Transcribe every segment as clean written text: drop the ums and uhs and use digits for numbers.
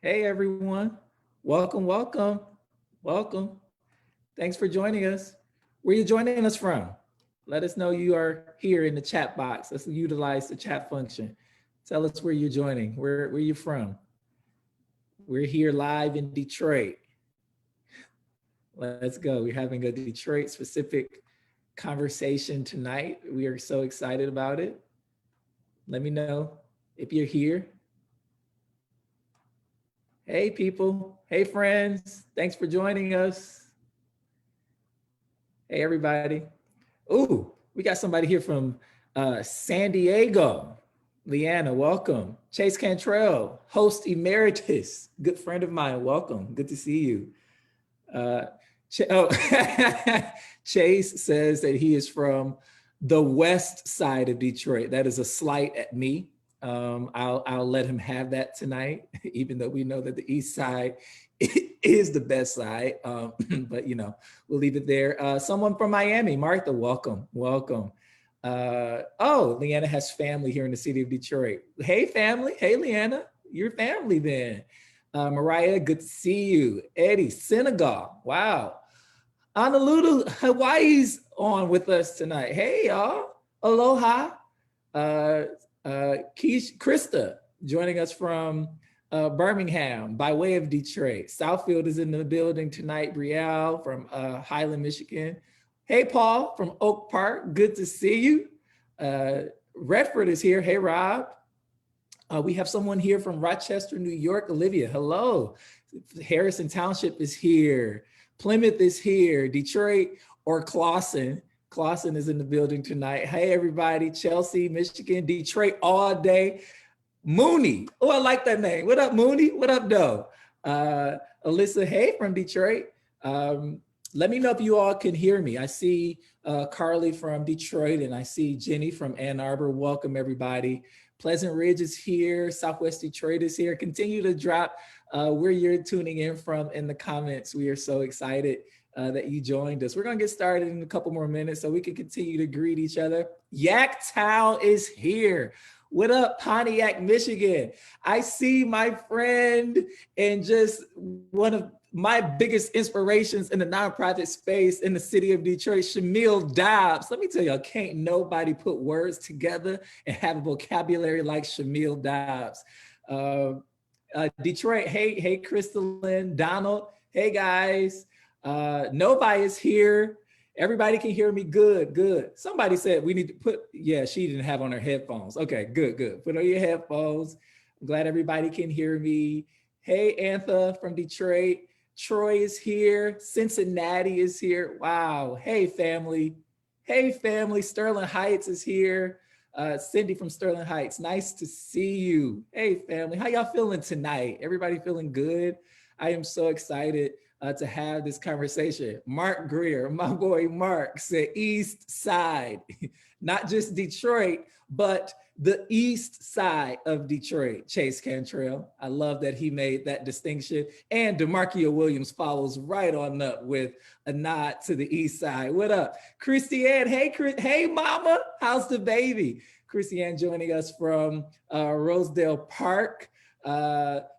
Hey everyone, welcome, welcome, welcome. Thanks for joining us. Where are you joining us from? Let us know you are here in the chat box. Let's utilize the chat function. Tell us where you're joining, where you from. We're here live in Detroit. Let's go. We're having a Detroit specific conversation tonight. We are so excited about it. Let me know if you're here. Hey people, hey friends, thanks for joining us. Hey everybody. Ooh, we got somebody here from San Diego. Leanna, welcome. Chase Cantrell, host emeritus, good friend of mine, welcome. Good to see you. Chase says that he is from the west side of Detroit. That is a slight at me. I'll let him have that tonight, even though we know that the east side is the best side. But we'll leave it there. Someone from Miami, Martha, welcome, welcome. Oh, Leanna has family here in the city of Detroit. Hey, family. Hey, Leanna, your family then. Mariah, good to see you. Eddie, Senegal. Wow. Honolulu, Hawaii's on with us tonight. Hey, y'all. Aloha. Krista joining us from Birmingham by way of Detroit. Southfield is in the building tonight. Brielle from Highland, Michigan. Hey, Paul from Oak Park. Good to see you. Redford is here. Hey, Rob. We have someone here from Rochester, New York. Olivia, hello. Harrison Township is here. Plymouth is here. Detroit or Clawson. Clawson is in the building tonight. Hey, everybody. Chelsea, Michigan, Detroit all day. Mooney. Oh, I like that name. What up, Mooney? What up, though? Alyssa, hey, from Detroit. Let me know if you all can hear me. I see Carly from Detroit and I see Jenny from Ann Arbor. Welcome, everybody. Pleasant Ridge is here. Southwest Detroit is here. Continue to drop where you're tuning in from in the comments. We are so excited that you joined us. We're gonna get started in a couple more minutes so we can continue to greet each other. Yaktown is here. What up, Pontiac, Michigan? I see my friend and just one of my biggest inspirations in the nonprofit space in the city of Detroit, Shamil Dobbs. Let me tell y'all, can't nobody put words together and have a vocabulary like Shamil Dobbs. Detroit, hey, Crystalline, Donald, hey guys. Nobody is here. Everybody can hear me. Good. Somebody said we need to put, yeah, she didn't have on her headphones. Okay, good. Put on your headphones. I'm glad everybody can hear me. Hey, Antha from Detroit. Troy is here. Cincinnati is here. Wow. Hey, family. Sterling Heights is here. Cindy from Sterling Heights. Nice to see you. Hey, family. How y'all feeling tonight? Everybody feeling good? I am so excited to have this conversation. Mark Greer, my boy Mark, said East Side, not just Detroit, but the East Side of Detroit. Chase Cantrell, I love that he made that distinction. And DeMarquio Williams follows right on up with a nod to the East Side. What up? Christiane, hey mama, how's the baby? Christiane joining us from Rosedale Park.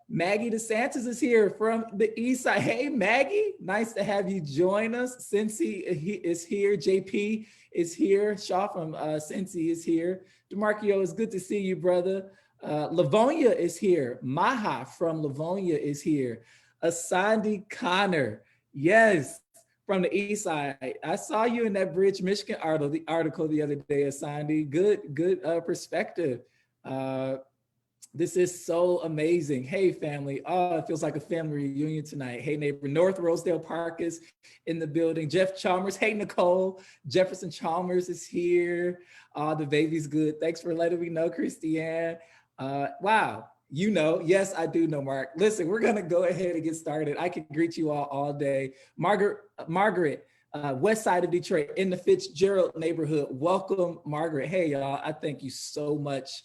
Maggie DeSantis is here from the East Side. Hey, Maggie, nice to have you join us. Cincy is here. JP is here. Shaw from Cincy is here. DeMarquio, it's good to see you, brother. Livonia is here. Maha from Livonia is here. Asandi Connor, yes, from the East Side. I saw you in that Bridge, Michigan article the other day, Asandi. Good perspective. This is so amazing. Hey, family. Oh, it feels like a family reunion tonight. Hey, neighbor. North Rosedale Park is in the building. Jeff Chalmers. Hey, Nicole. Jefferson Chalmers is here. The baby's good. Thanks for letting me know, Christiane. Wow. You know, yes, I do know, Mark. Listen, we're going to go ahead and get started. I can greet you all day. Margaret, west side of Detroit in the Fitzgerald neighborhood. Welcome, Margaret. Hey, y'all. I thank you so much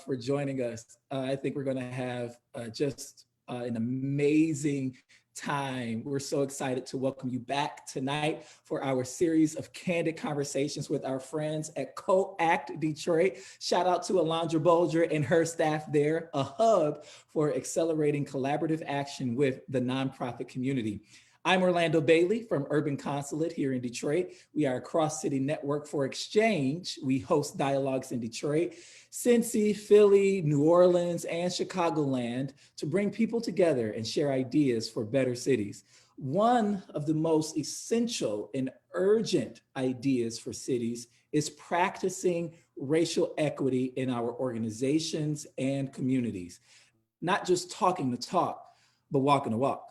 for joining us. I think we're going to have just an amazing time. We're so excited to welcome you back tonight for our series of candid conversations with our friends at COACT Detroit. Shout out to Alondra Bolger and her staff there, a hub for accelerating collaborative action with the nonprofit community. I'm Orlando Bailey from Urban Consulate here in Detroit. We are a cross-city network for exchange. We host dialogues in Detroit, Cincy, Philly, New Orleans, and Chicagoland to bring people together and share ideas for better cities. One of the most essential and urgent ideas for cities is practicing racial equity in our organizations and communities. Not just talking the talk, but walking the walk.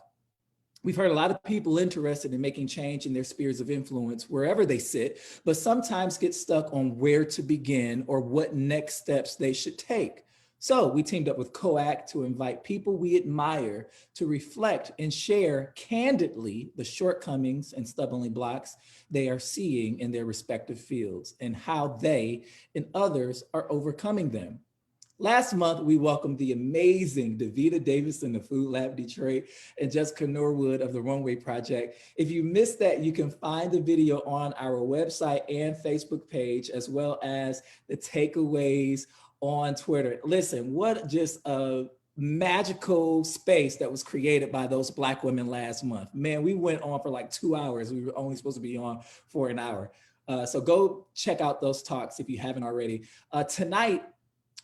We've heard a lot of people interested in making change in their spheres of influence wherever they sit, but sometimes get stuck on where to begin or what next steps they should take. So we teamed up with COACT to invite people we admire to reflect and share candidly the shortcomings and stubbornly blocks they are seeing in their respective fields and how they and others are overcoming them. Last month, we welcomed the amazing Davita Davidson of Food Lab Detroit and Jessica Norwood of the Runway Project. If you missed that, you can find the video on our website and Facebook page, as well as the takeaways on Twitter. Listen, what just a magical space that was created by those Black women last month. Man, we went on for like 2 hours. We were only supposed to be on for an hour. So go check out those talks if you haven't already. Tonight,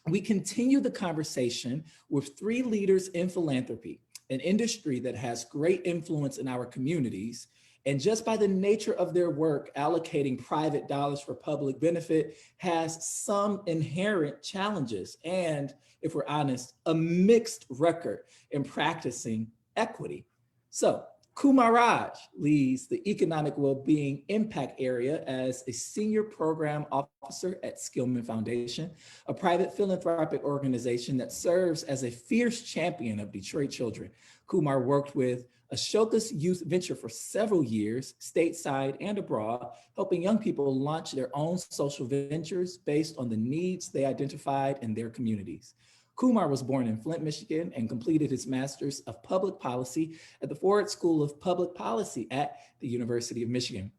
we continue the conversation with 3 leaders in philanthropy, an industry that has great influence in our communities. And just by the nature of their work, allocating private dollars for public benefit has some inherent challenges. And if we're honest, a mixed record in practicing equity. So Kumar Raj leads the Economic Wellbeing Impact Area as a Senior Program Officer at Skillman Foundation, a private philanthropic organization that serves as a fierce champion of Detroit children. Kumar worked with Ashoka's Youth Venture for several years, stateside and abroad, helping young people launch their own social ventures based on the needs they identified in their communities. Kumar was born in Flint, Michigan, and completed his Master's of Public Policy at the Ford School of Public Policy at the University of Michigan.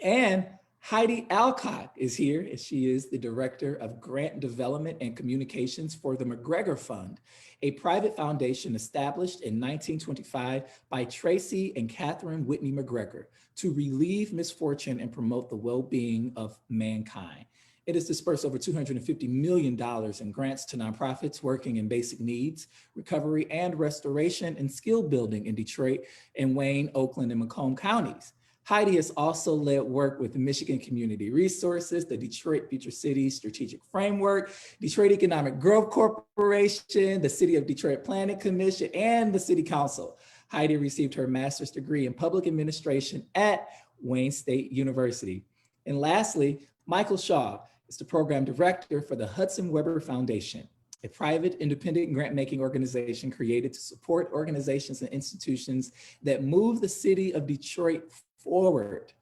And Heidi Alcott is here, and she is the Director of Grant Development and Communications for the McGregor Fund, a private foundation established in 1925 by Tracy and Catherine Whitney McGregor to relieve misfortune and promote the well-being of mankind. It has dispersed over $250 million in grants to nonprofits working in basic needs, recovery and restoration, and skill building in Detroit and Wayne, Oakland, and Macomb counties. Heidi has also led work with the Michigan Community Resources, the Detroit Future Cities Strategic Framework, Detroit Economic Growth Corporation, the City of Detroit Planning Commission, and the City Council. Heidi received her master's degree in public administration at Wayne State University. And lastly, Michael Shaw is the program director for the Hudson Weber Foundation, a private independent grant-making organization created to support organizations and institutions that move the city of Detroit forward.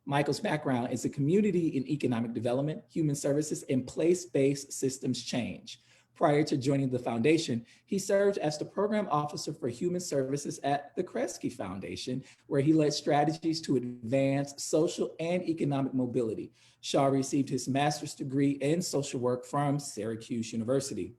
Michael's background is a community in economic development, human services, and place-based systems change. Prior to joining the foundation, he served as the program officer for human services at the Kresge Foundation, where he led strategies to advance social and economic mobility. Shaw received his master's degree in social work from Syracuse University.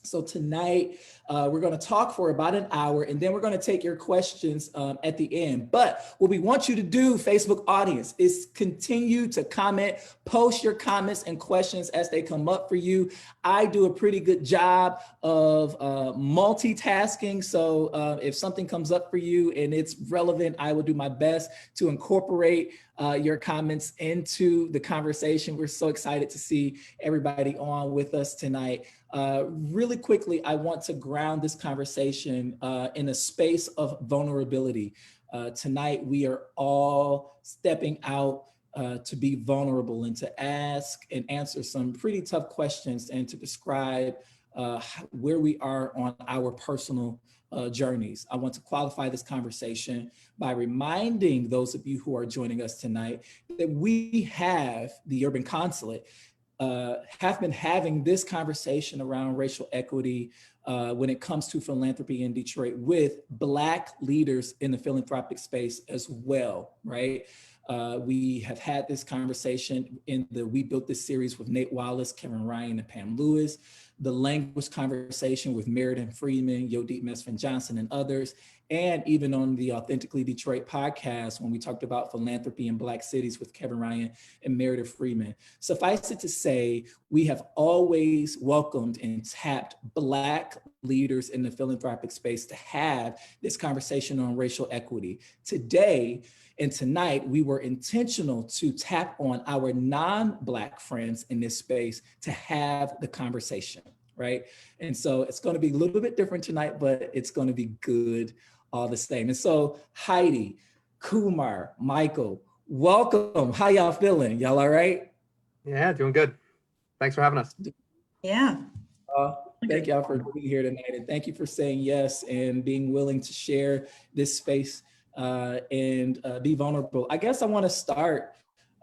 So tonight, we're going to talk for about an hour, and then we're going to take your questions at the end. But what we want you to do, Facebook audience, is continue to comment, post your comments and questions as they come up for you. I do a pretty good job of multitasking. So if something comes up for you and it's relevant, I will do my best to incorporate your comments into the conversation. We're so excited to see everybody on with us tonight. Really quickly, I want to ground this conversation in a space of vulnerability. Tonight, we are all stepping out to be vulnerable and to ask and answer some pretty tough questions and to describe where we are on our personal journeys. I want to qualify this conversation by reminding those of you who are joining us tonight that we have the Urban Consulate have been having this conversation around racial equity when it comes to philanthropy in Detroit with Black leaders in the philanthropic space as well, right? We have had this conversation in the We Built This series with Nate Wallace, Kevin Ryan, and Pam Lewis, the language conversation with Meriden Freeman, Yodeep Mesfin Johnson, and others, and even on the Authentically Detroit podcast when we talked about philanthropy in Black cities with Kevin Ryan and Meredith Freeman. Suffice it to say, we have always welcomed and tapped Black leaders in the philanthropic space to have this conversation on racial equity. Today and tonight, we were intentional to tap on our non-Black friends in this space to have the conversation, right? And so it's going to be a little bit different tonight, but it's going to be good all the same. And so Heidi, Kumar, Michael, welcome. How y'all feeling? Y'all all right? Yeah, doing good. Thanks for having us. Yeah. Thank y'all for being here tonight, and thank you for saying yes and being willing to share this space and be vulnerable. I guess I want to start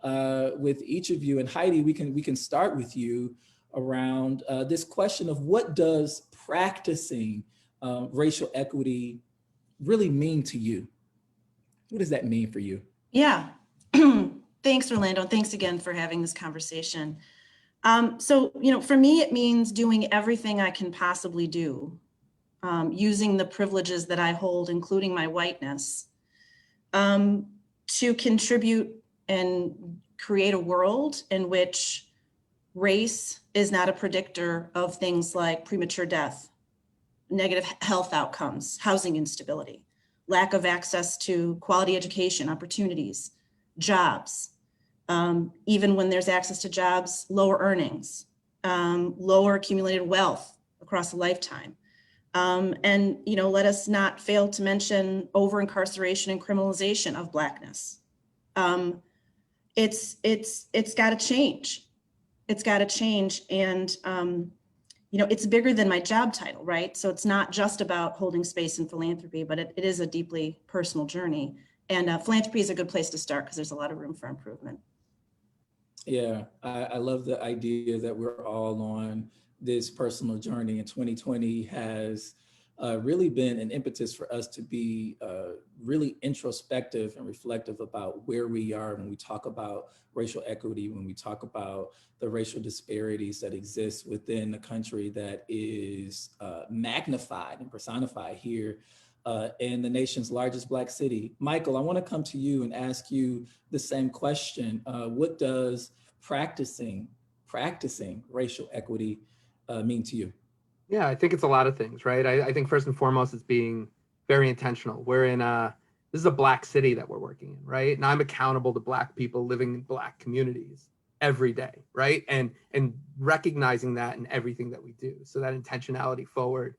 with each of you, and Heidi, we can start with you around this question of what does practicing racial equity really mean to you? What does that mean for you? Yeah. Thanks, Orlando. Thanks again for having this conversation. So, for me, it means doing everything I can possibly do, using the privileges that I hold, including my whiteness, to contribute and create a world in which race is not a predictor of things like premature death, negative health outcomes, housing instability, lack of access to quality education opportunities, jobs, even when there's access to jobs, lower earnings, lower accumulated wealth across a lifetime. And let us not fail to mention over-incarceration and criminalization of Blackness. It's got to change. It's got to change. And it's bigger than my job title, right? So it's not just about holding space in philanthropy, but it is a deeply personal journey. And philanthropy is a good place to start because there's a lot of room for improvement. Yeah, I love the idea that we're all on this personal journey, and 2020 has really been an impetus for us to be really introspective and reflective about where we are when we talk about racial equity, when we talk about the racial disparities that exist within the country that is magnified and personified here in the nation's largest Black city. Michael, I want to come to you and ask you the same question. What does practicing racial equity mean to you? Yeah, I think it's a lot of things, right? I think first and foremost, it's being very intentional. We're in this is a Black city that we're working in, right? And I'm accountable to Black people living in Black communities every day, right? And recognizing that in everything that we do. So that intentionality forward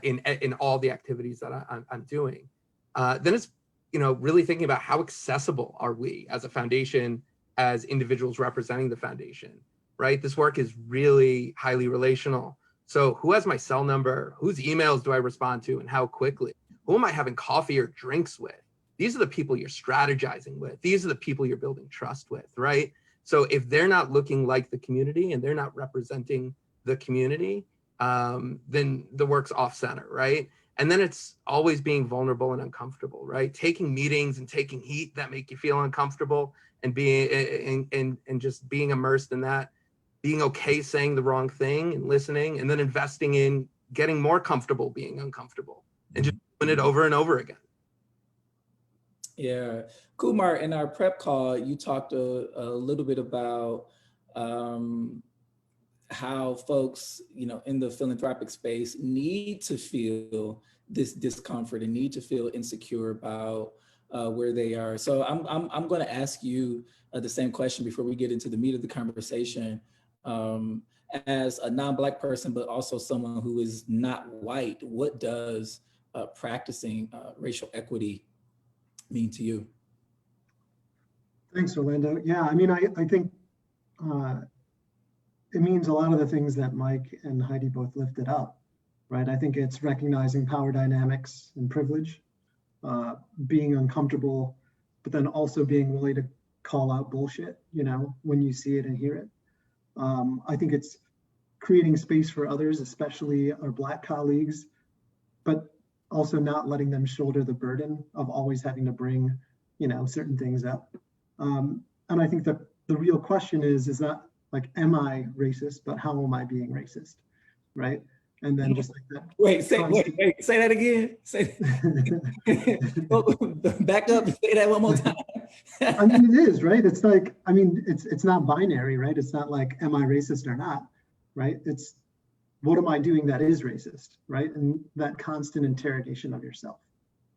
in all the activities that I'm doing. Then it's, really thinking about how accessible are we as a foundation, as individuals representing the foundation, right? This work is really highly relational. So who has my cell number? Whose emails do I respond to and how quickly? Who am I having coffee or drinks with? These are the people you're strategizing with. These are the people you're building trust with, right? So if they're not looking like the community and they're not representing the community, then the work's off center, right? And then it's always being vulnerable and uncomfortable, right? Taking meetings and taking heat that make you feel uncomfortable and being and just being immersed in that, being okay saying the wrong thing and listening, and then investing in getting more comfortable being uncomfortable and just doing it over and over again. Yeah, Kumar, in our prep call, you talked a little bit about how folks, in the philanthropic space need to feel this discomfort and need to feel insecure about where they are. So I'm going to ask you the same question before we get into the meat of the conversation. As a non-Black person, but also someone who is not white, what does practicing racial equity mean to you? Thanks, Orlando. Yeah, I mean, I think it means a lot of the things that Mike and Heidi both lifted up, right? I think it's recognizing power dynamics and privilege, being uncomfortable, but then also being willing to call out bullshit, when you see it and hear it. I think it's creating space for others, especially our Black colleagues, but also not letting them shoulder the burden of always having to bring, certain things up. And I think that the real question is not like, am I racist, but how am I being racist, right? And then just like that. Wait, say that again. Back up and say that one more time. I mean, it is, right? It's like, I mean, it's not binary, right? It's not like, am I racist or not, right? It's, what am I doing that is racist, right? And that constant interrogation of yourself.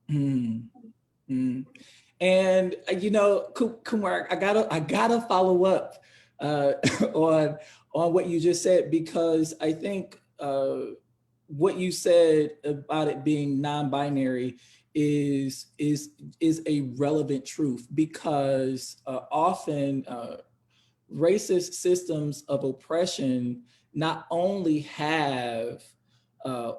And Kumar, I gotta follow up on what you just said, because I think what you said about it being non-binary is a relevant truth, because often racist systems of oppression not only have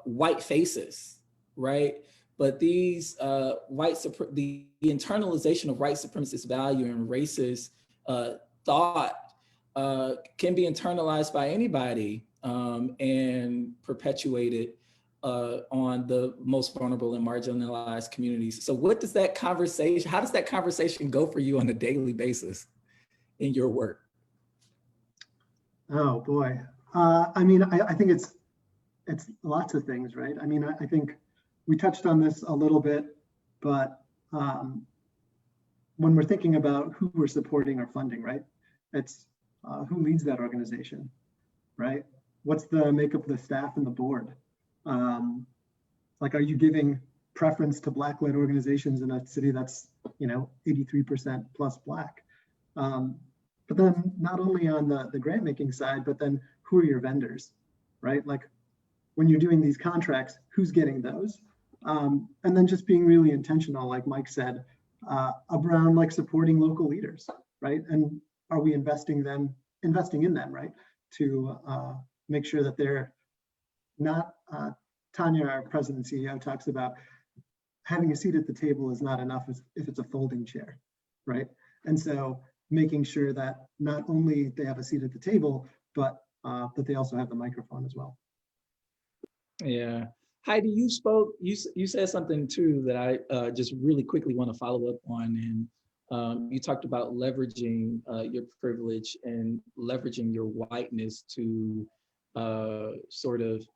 white faces, right? But these the internalization of white supremacist value and racist thought can be internalized by anybody and perpetuated on the most vulnerable and marginalized communities. So how does that conversation go for you on a daily basis in your work? Oh boy. I mean, I think it's lots of things, right? I mean, I think we touched on this a little bit, but when we're thinking about who we're supporting or funding, right? It's who leads that organization, right? What's the makeup of the staff and the board? Like, are you giving preference to Black-led organizations in a city that's, 83% plus Black? But then not only on the grant making side, but then who are your vendors, right? Like, when you're doing these contracts, who's getting those? And then just being really intentional, like Mike said, around like supporting local leaders, right? And are we investing in them, right? To make sure that they're not, Tanya, our president and CEO, talks about having a seat at the table is not enough if it's a folding chair, right? And so making sure that not only they have a seat at the table, but that they also have the microphone as well. Yeah. Heidi, you said something too that I just really quickly want to follow up on. And you talked about leveraging your privilege and leveraging your whiteness to sort of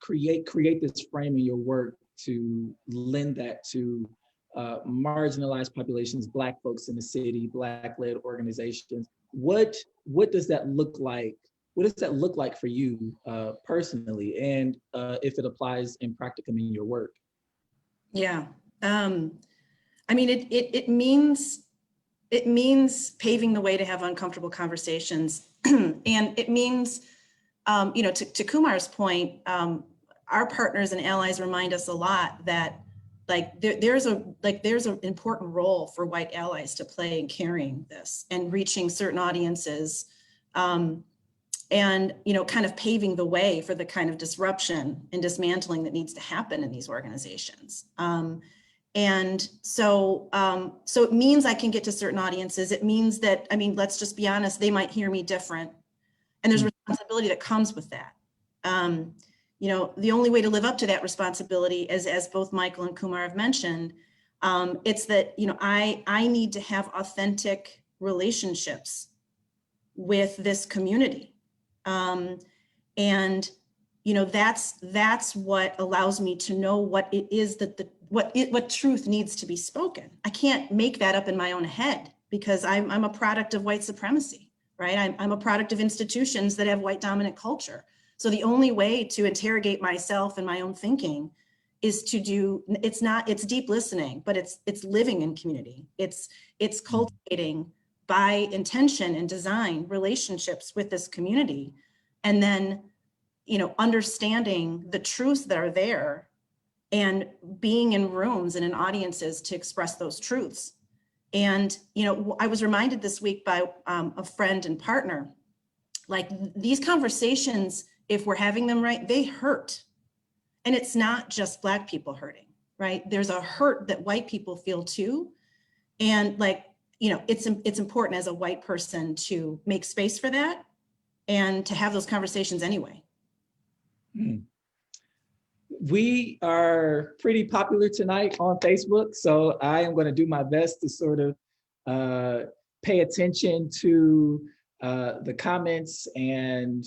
create this frame in your work to lend that to marginalized populations, Black folks in the city, Black-led organizations. What does that look like? What does that look like for you personally, and if it applies in practicum in your work? Yeah, I mean, it means paving the way to have uncomfortable conversations, and it means, to Kumar's point, our partners and allies remind us a lot that there's an important role for white allies to play in carrying this and reaching certain audiences. And kind of paving the way for the kind of disruption and dismantling that needs to happen in these organizations. And so it means I can get to certain audiences. It means that, I mean, let's just be honest, they might hear me different. And there's responsibility that comes with that. The only way to live up to that responsibility, as both Michael and Kumar have mentioned, it's that, I need to have authentic relationships with this community. And that's what allows me to know what it is that what truth needs to be spoken. I can't make that up in my own head, because I'm a product of white supremacy, right? I'm a product of institutions that have white dominant culture. So the only way to interrogate myself and my own thinking is it's deep listening, but it's living in community. It's cultivating by intention and design relationships with this community, and then understanding the truths that are there and being in rooms and in audiences to express those truths. And I was reminded this week by a friend and partner, like, these conversations, if we're having them right, they hurt. And it's not just Black people hurting, right? There's a hurt that white people feel too. And it's important as a white person to make space for that and to have those conversations anyway. We are pretty popular tonight on Facebook, so I am going to do my best to sort of pay attention to the comments and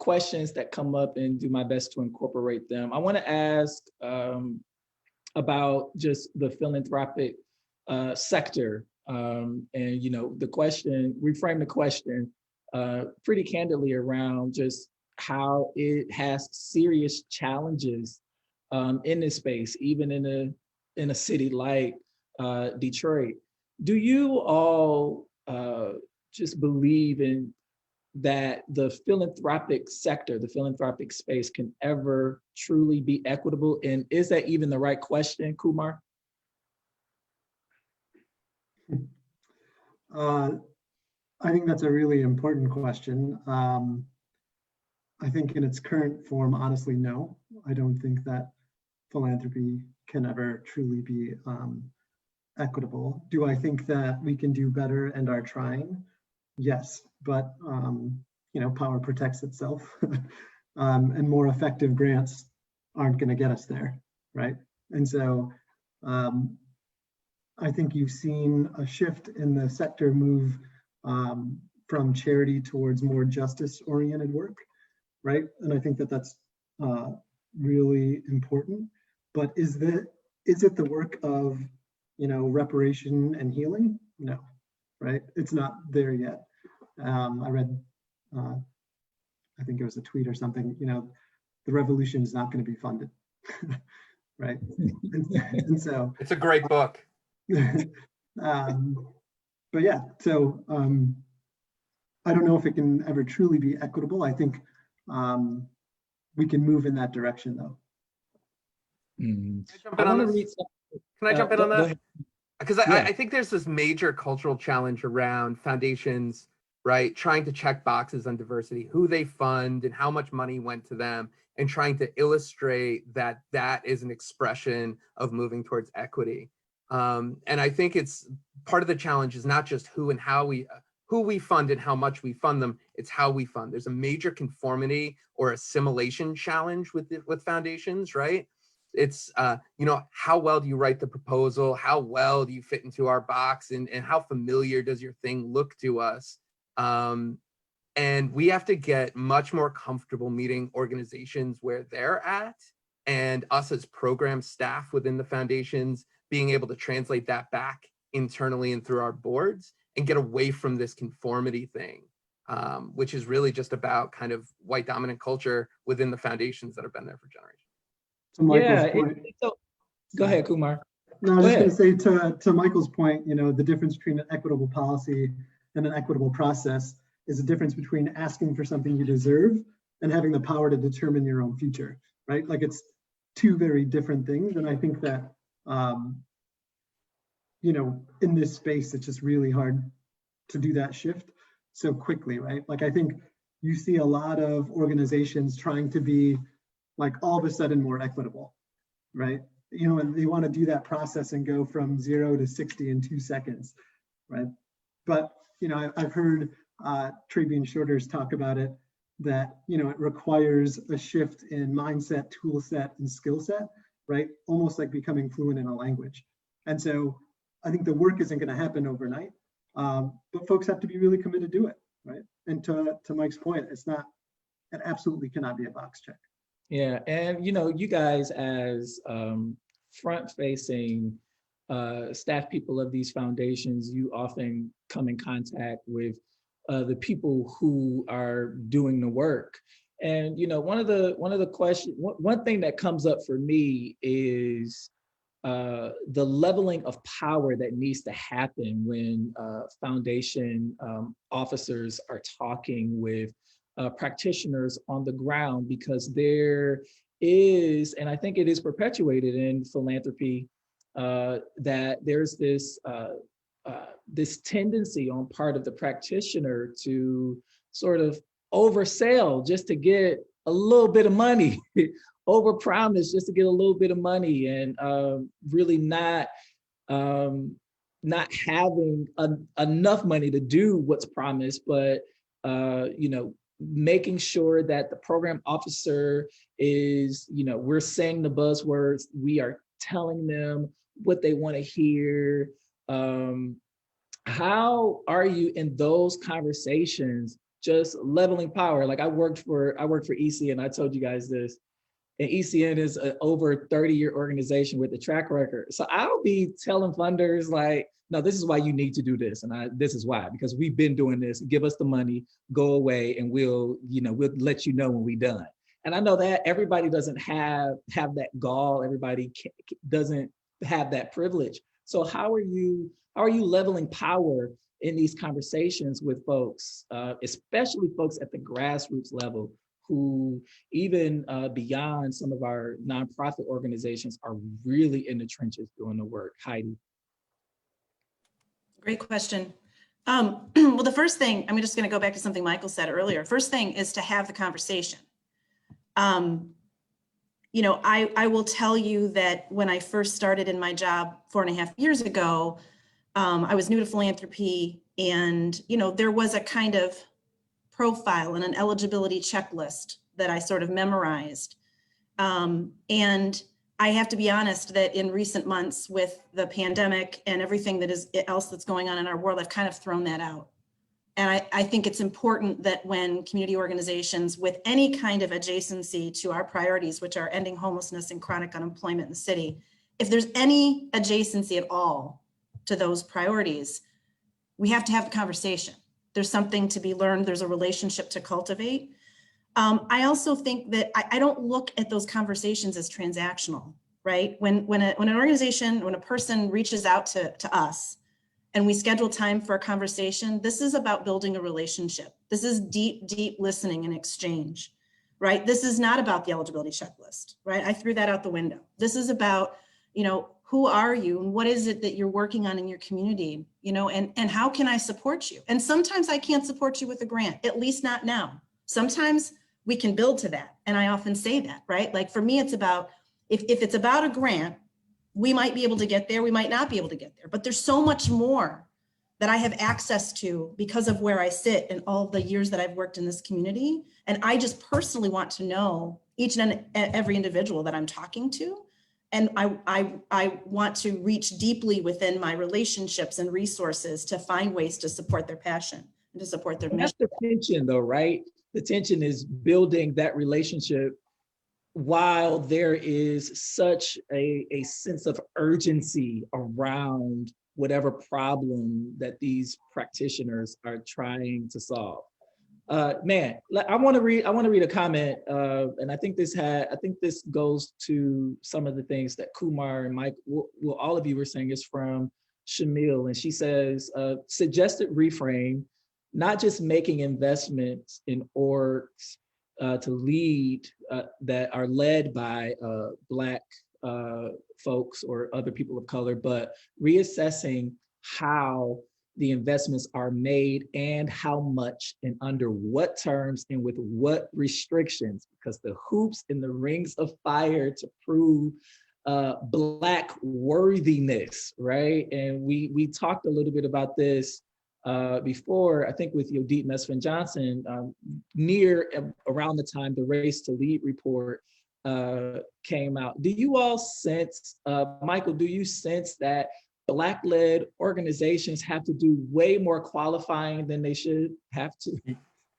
questions that come up and do my best to incorporate them. I want to ask about just the philanthropic sector, and the question, reframe the question pretty candidly around just how it has serious challenges in this space, even in a city like Detroit. Do you all just believe in that the philanthropic sector, the philanthropic space, can ever truly be equitable? And is that even the right question, Kumar? I think that's a really important question. I think in its current form, honestly, no. I don't think that philanthropy can ever truly be equitable. Do I think that we can do better and are trying? Yes, but power protects itself, and more effective grants aren't going to get us there, right? And so I think you've seen a shift in the sector move from charity towards more justice-oriented work, right? And I think that that's really important. But is it the work of reparation and healing? No, right? It's not there yet. I read, I think it was a tweet or something. The revolution is not going to be funded, right? And so it's a great book. But yeah, so I don't know if it can ever truly be equitable. I think we can move in that direction, though. Can I jump in on that? Because I think there's this major cultural challenge around foundations, right? Trying to check boxes on diversity, who they fund and how much money went to them, and trying to illustrate that that is an expression of moving towards equity. And I think it's part of the challenge is not just who and how who we fund and how much we fund them, it's how we fund. There's a major conformity or assimilation challenge with foundations, right? It's, how well do you write the proposal? How well do you fit into our box? And how familiar does your thing look to us? And we have to get much more comfortable meeting organizations where they're at, and us as program staff within the foundations being able to translate that back internally and through our boards and get away from this conformity thing, which is really just about kind of white dominant culture within the foundations that have been there for generations. Go ahead, Kumar. No, I was just going to say to Michael's point, the difference between an equitable policy and an equitable process is the difference between asking for something you deserve and having the power to determine your own future, right? Like it's two very different things. And I think that, in this space, it's just really hard to do that shift so quickly, right? Like I think you see a lot of organizations trying to be like all of a sudden more equitable, right? And they want to do that process and go from 0 to 60 in 2 seconds, right? But, I've heard Trabian Shorters talk about it, that, it requires a shift in mindset, tool set, and skill set, right? Almost like becoming fluent in a language. And so I think the work isn't going to happen overnight, but folks have to be really committed to it, right? And to Mike's point, it absolutely cannot be a box check. Yeah, and you guys as front-facing staff people of these foundations, you often come in contact with the people who are doing the work. And one of the questions, one thing that comes up for me is the leveling of power that needs to happen when foundation officers are talking with practitioners on the ground, because there is, and I think it is perpetuated in philanthropy, that there's this this tendency on part of the practitioner to sort of oversell just to get a little bit of money, overpromise just to get a little bit of money, and really not having enough money to do what's promised, but making sure that the program officer is, we're saying the buzzwords, we are telling them what they want to hear. How are you in those conversations just leveling power? Like I worked for EC, and I told you guys this, and ECN is an over 30-year organization with a track record. So I'll be telling funders like, no, this is why you need to do this. And this is why, because we've been doing this, give us the money, go away, and we'll let you know when we're done. And I know that everybody doesn't have that gall. Everybody doesn't have that privilege. So how are you leveling power in these conversations with folks, especially folks at the grassroots level, who even beyond some of our nonprofit organizations are really in the trenches doing the work? Heidi. Great question. Well, the first thing, I'm just going to go back to something Michael said earlier. First thing is to have the conversation. I will tell you that when I first started in my job 4.5 years ago, I was new to philanthropy, and there was a kind of profile and an eligibility checklist that I sort of memorized. And I have to be honest that in recent months with the pandemic and everything else that's going on in our world, I've kind of thrown that out. And I think it's important that when community organizations with any kind of adjacency to our priorities, which are ending homelessness and chronic unemployment in the city, if there's any adjacency at all to those priorities, we have to have the conversation. There's something to be learned. There's a relationship to cultivate. I also think that I don't look at those conversations as transactional, right? When a person reaches out to us and we schedule time for a conversation, this is about building a relationship. This is deep, deep listening and exchange, right? This is not about the eligibility checklist, right? I threw that out the window. This is about, who are you and what is it that you're working on in your community, and how can I support you? And sometimes I can't support you with a grant, at least not now. Sometimes we can build to that. And I often say that, right? Like for me, it's about, if it's about a grant, we might be able to get there, we might not be able to get there, but there's so much more that I have access to because of where I sit and all the years that I've worked in this community. And I just personally want to know each and every individual that I'm talking to. And I want to reach deeply within my relationships and resources to find ways to support their passion and to support their mission. That's the tension though, right? The tension is building that relationship while there is such a sense of urgency around whatever problem that these practitioners are trying to solve. Man, I want to read a comment, and I think this goes to some of the things that Kumar and Mike, all of you were saying, is from Shamil, and she says, suggested reframe, not just making investments in orgs to lead that are led by Black folks or other people of color, but reassessing how the investments are made and how much and under what terms and with what restrictions, because the hoops and the rings of fire to prove Black worthiness, right? And we talked a little bit about this before, I think with Yodit Mesfin Johnson, around the time the Race to Lead report came out. Do you all sense, Michael, do you sense that Black-led organizations have to do way more qualifying than they should have to?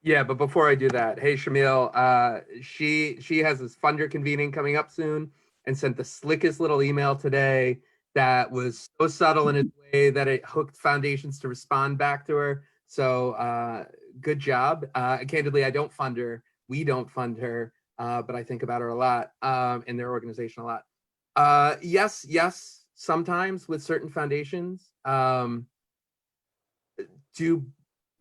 Yeah, but before I do that, hey Shamil, she has this funder convening coming up soon and sent the slickest little email today that was so subtle in its way that it hooked foundations to respond back to her. So good job. Candidly, I don't fund her. We don't fund her, but I think about her a lot and their organization a lot. Yes. Sometimes with certain foundations, do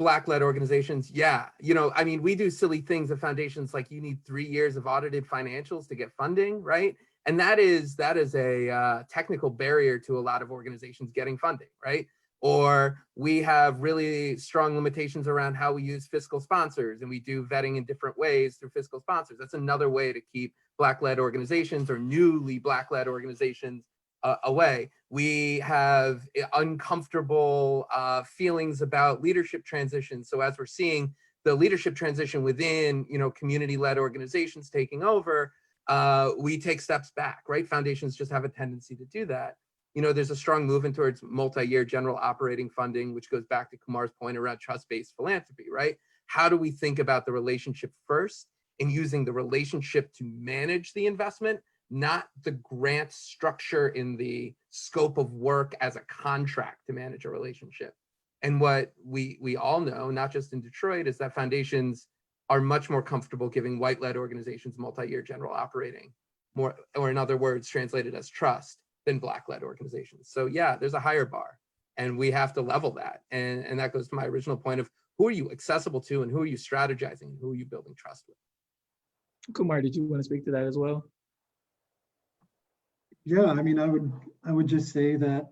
Black-led organizations, yeah. We do silly things at foundations like you need 3 years of audited financials to get funding, right? And that is a technical barrier to a lot of organizations getting funding, right? Or we have really strong limitations around how we use fiscal sponsors, and we do vetting in different ways through fiscal sponsors. That's another way to keep Black-led organizations or newly Black-led organizations away. We have uncomfortable feelings about leadership transitions. So as we're seeing the leadership transition within, community-led organizations taking over, we take steps back, right? Foundations just have a tendency to do that. There's a strong movement towards multi-year general operating funding, which goes back to Kumar's point around trust-based philanthropy, right? How do we think about the relationship first and using the relationship to manage the investment, not the grant structure in the scope of work as a contract to manage a relationship? And what we all know, not just in Detroit, is that foundations are much more comfortable giving white-led organizations multi-year general operating, more, or in other words, translated as trust, than Black-led organizations. So yeah, there's a higher bar, and we have to level that. And that goes to my original point of who are you accessible to, and who are you strategizing, and who are you building trust with? Kumar, did you want to speak to that as well? Yeah, I mean, I would just say that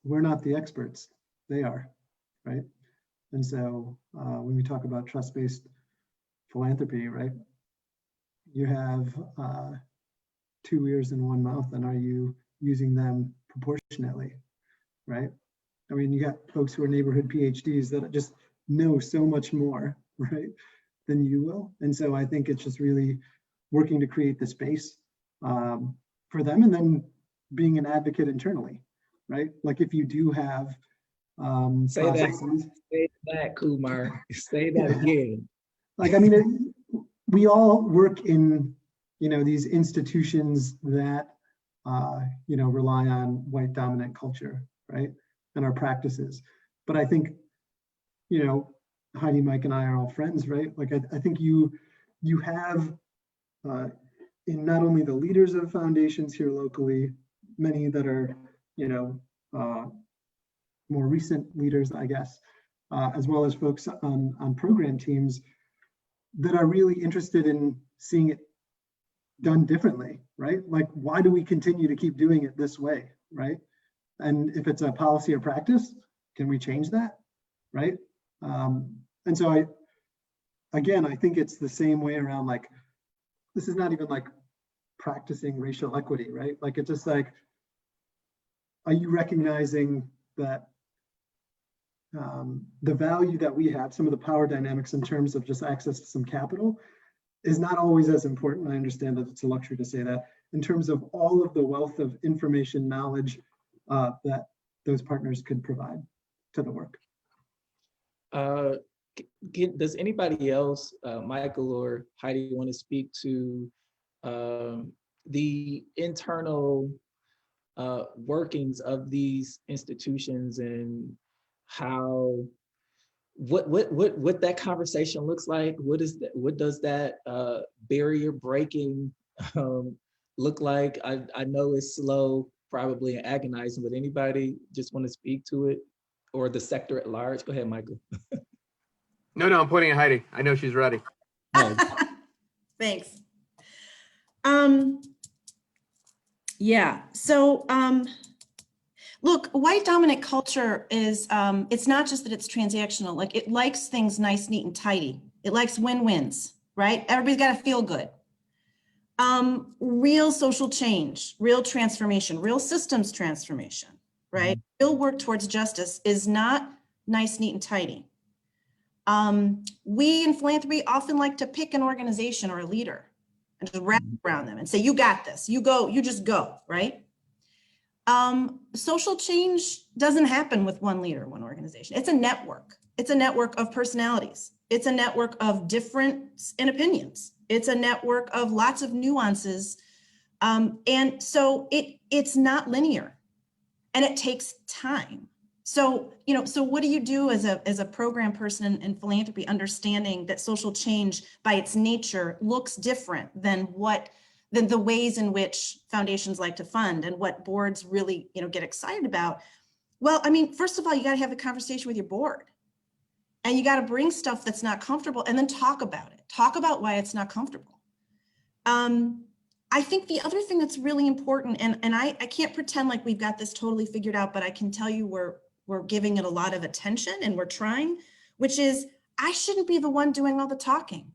we're not the experts, they are, right? And so when we talk about trust-based philanthropy, right, you have 2 ears and 1 mouth, and are you using them proportionately, right? I mean, you got folks who are neighborhood PhDs that just know so much more, right, than you will. And so I think it's just really working to create the space for them, and then being an advocate internally, right? Like if you do have Say that, Kumar. Say that again. Like, I mean, we all work in, these institutions that, rely on white dominant culture, right? And our practices. But I think, Heidi, Mike, and I are all friends, right? Like, I think you have, in not only the leaders of foundations here locally, many that are, more recent leaders, I guess, as well as folks on program teams that are really interested in seeing it done differently, right? Like, why do we continue to keep doing it this way, right? And if it's a policy or practice, can we change that, right? And so I think it's the same way around, like, this is not even like practicing racial equity, right? Like, it's just like, are you recognizing that the value that we have, some of the power dynamics in terms of just access to some capital, is not always as important. I understand that it's a luxury to say that, in terms of all of the wealth of information, knowledge that those partners could provide to the work. Does anybody else, Michael or Heidi, want to speak to the internal workings of these institutions and how what that conversation looks like? What does that barrier breaking look like? I know it's slow, probably, and agonizing, but anybody just want to speak to it, or the sector at large? Go ahead, Michael. No, I'm pointing at Heidi. I know she's ready. Thanks. Yeah, so look, white dominant culture is, it's not just that it's transactional, like it likes things nice, neat, and tidy. It likes win-wins, right? Everybody's got to feel good. Real social change, real transformation, real systems transformation, right? Mm-hmm. Real work towards justice is not nice, neat, and tidy. We in philanthropy often like to pick an organization or a leader and just wrap around them and say, you got this, you go, you just go, right? Social change doesn't happen with one leader, one organization. It's a network. It's a network of personalities. It's a network of difference in opinions. It's a network of lots of nuances. And so it's not linear, and it takes time. So, so what do you do as a program person in philanthropy, understanding that social change by its nature looks different than the ways in which foundations like to fund and what boards really, get excited about? Well, I mean, first of all, you got to have a conversation with your board, and you got to bring stuff that's not comfortable and then talk about it. Talk about why it's not comfortable. I think the other thing that's really important, and I can't pretend like we've got this totally figured out, but I can tell you we're giving it a lot of attention and we're trying, which is, I shouldn't be the one doing all the talking,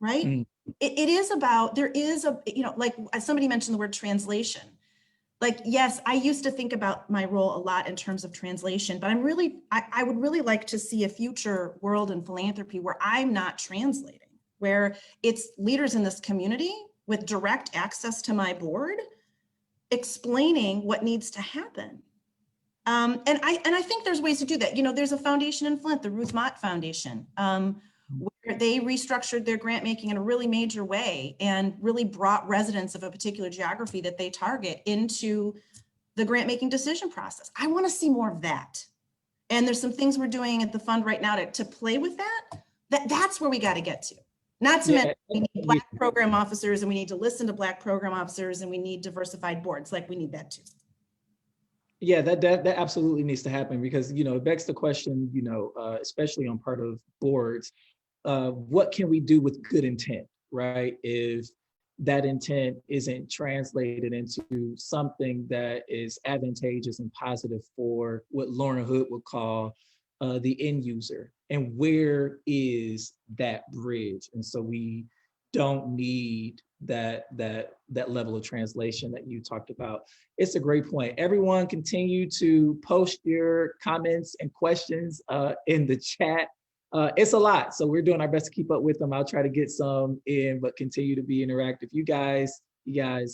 right? Mm. It is about, there is a, like somebody mentioned the word translation. like, yes, I used to think about my role a lot in terms of translation, but I would really like to see a future world in philanthropy where I'm not translating, where it's leaders in this community with direct access to my board, explaining what needs to happen. And I think there's ways to do that. You know, there's a foundation in Flint, the Ruth Mott Foundation, where they restructured their grant making in a really major way and really brought residents of a particular geography that they target into the grant making decision process. I want to see more of that. And there's some things we're doing at the fund right now to play with that. That's where we got to get to. Not to mention we need Black program officers, and we need to listen to Black program officers, and we need diversified boards. Like, we need that too. Yeah, that absolutely needs to happen, because, you know, it begs the question, you know, especially on part of boards, what can we do with good intent, right? If that intent isn't translated into something that is advantageous and positive for what Lauren Hood would call the end user, and where is that bridge? And so we don't need that level of translation that you talked about. It's a great point. Everyone continue to post your comments and questions in the chat. It's a lot, so we're doing our best to keep up with them. I'll try to get some in, but continue to be interactive. You guys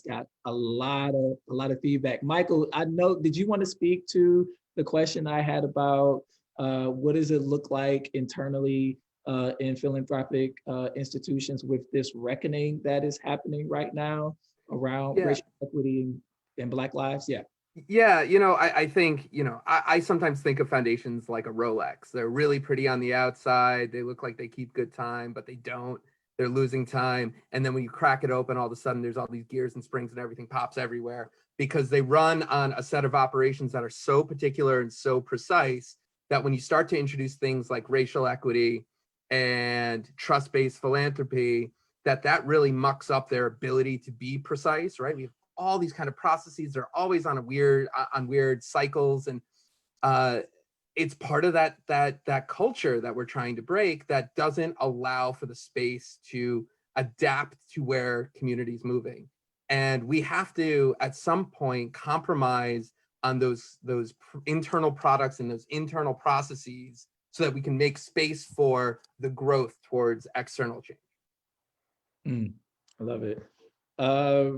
got a lot of feedback. Michael, I know, did you want to speak to the question I had about what does it look like internally in philanthropic institutions with this reckoning that is happening right now around racial equity and Black lives? Yeah. Yeah, you know, I think, you know, I sometimes think of foundations like a Rolex. They're really pretty on the outside. They look like they keep good time, but they don't. They're losing time. And then when you crack it open, all of a sudden there's all these gears and springs and everything pops everywhere, because they run on a set of operations that are so particular and so precise that when you start to introduce things like racial equity and trust-based philanthropy, that really mucks up their ability to be precise, right? We have all these kind of processes. They're always on weird cycles, and it's part of that culture that we're trying to break, that doesn't allow for the space to adapt to where community's moving. And we have to at some point compromise on those internal products and those internal processes so that we can make space for the growth towards external change. I love it. I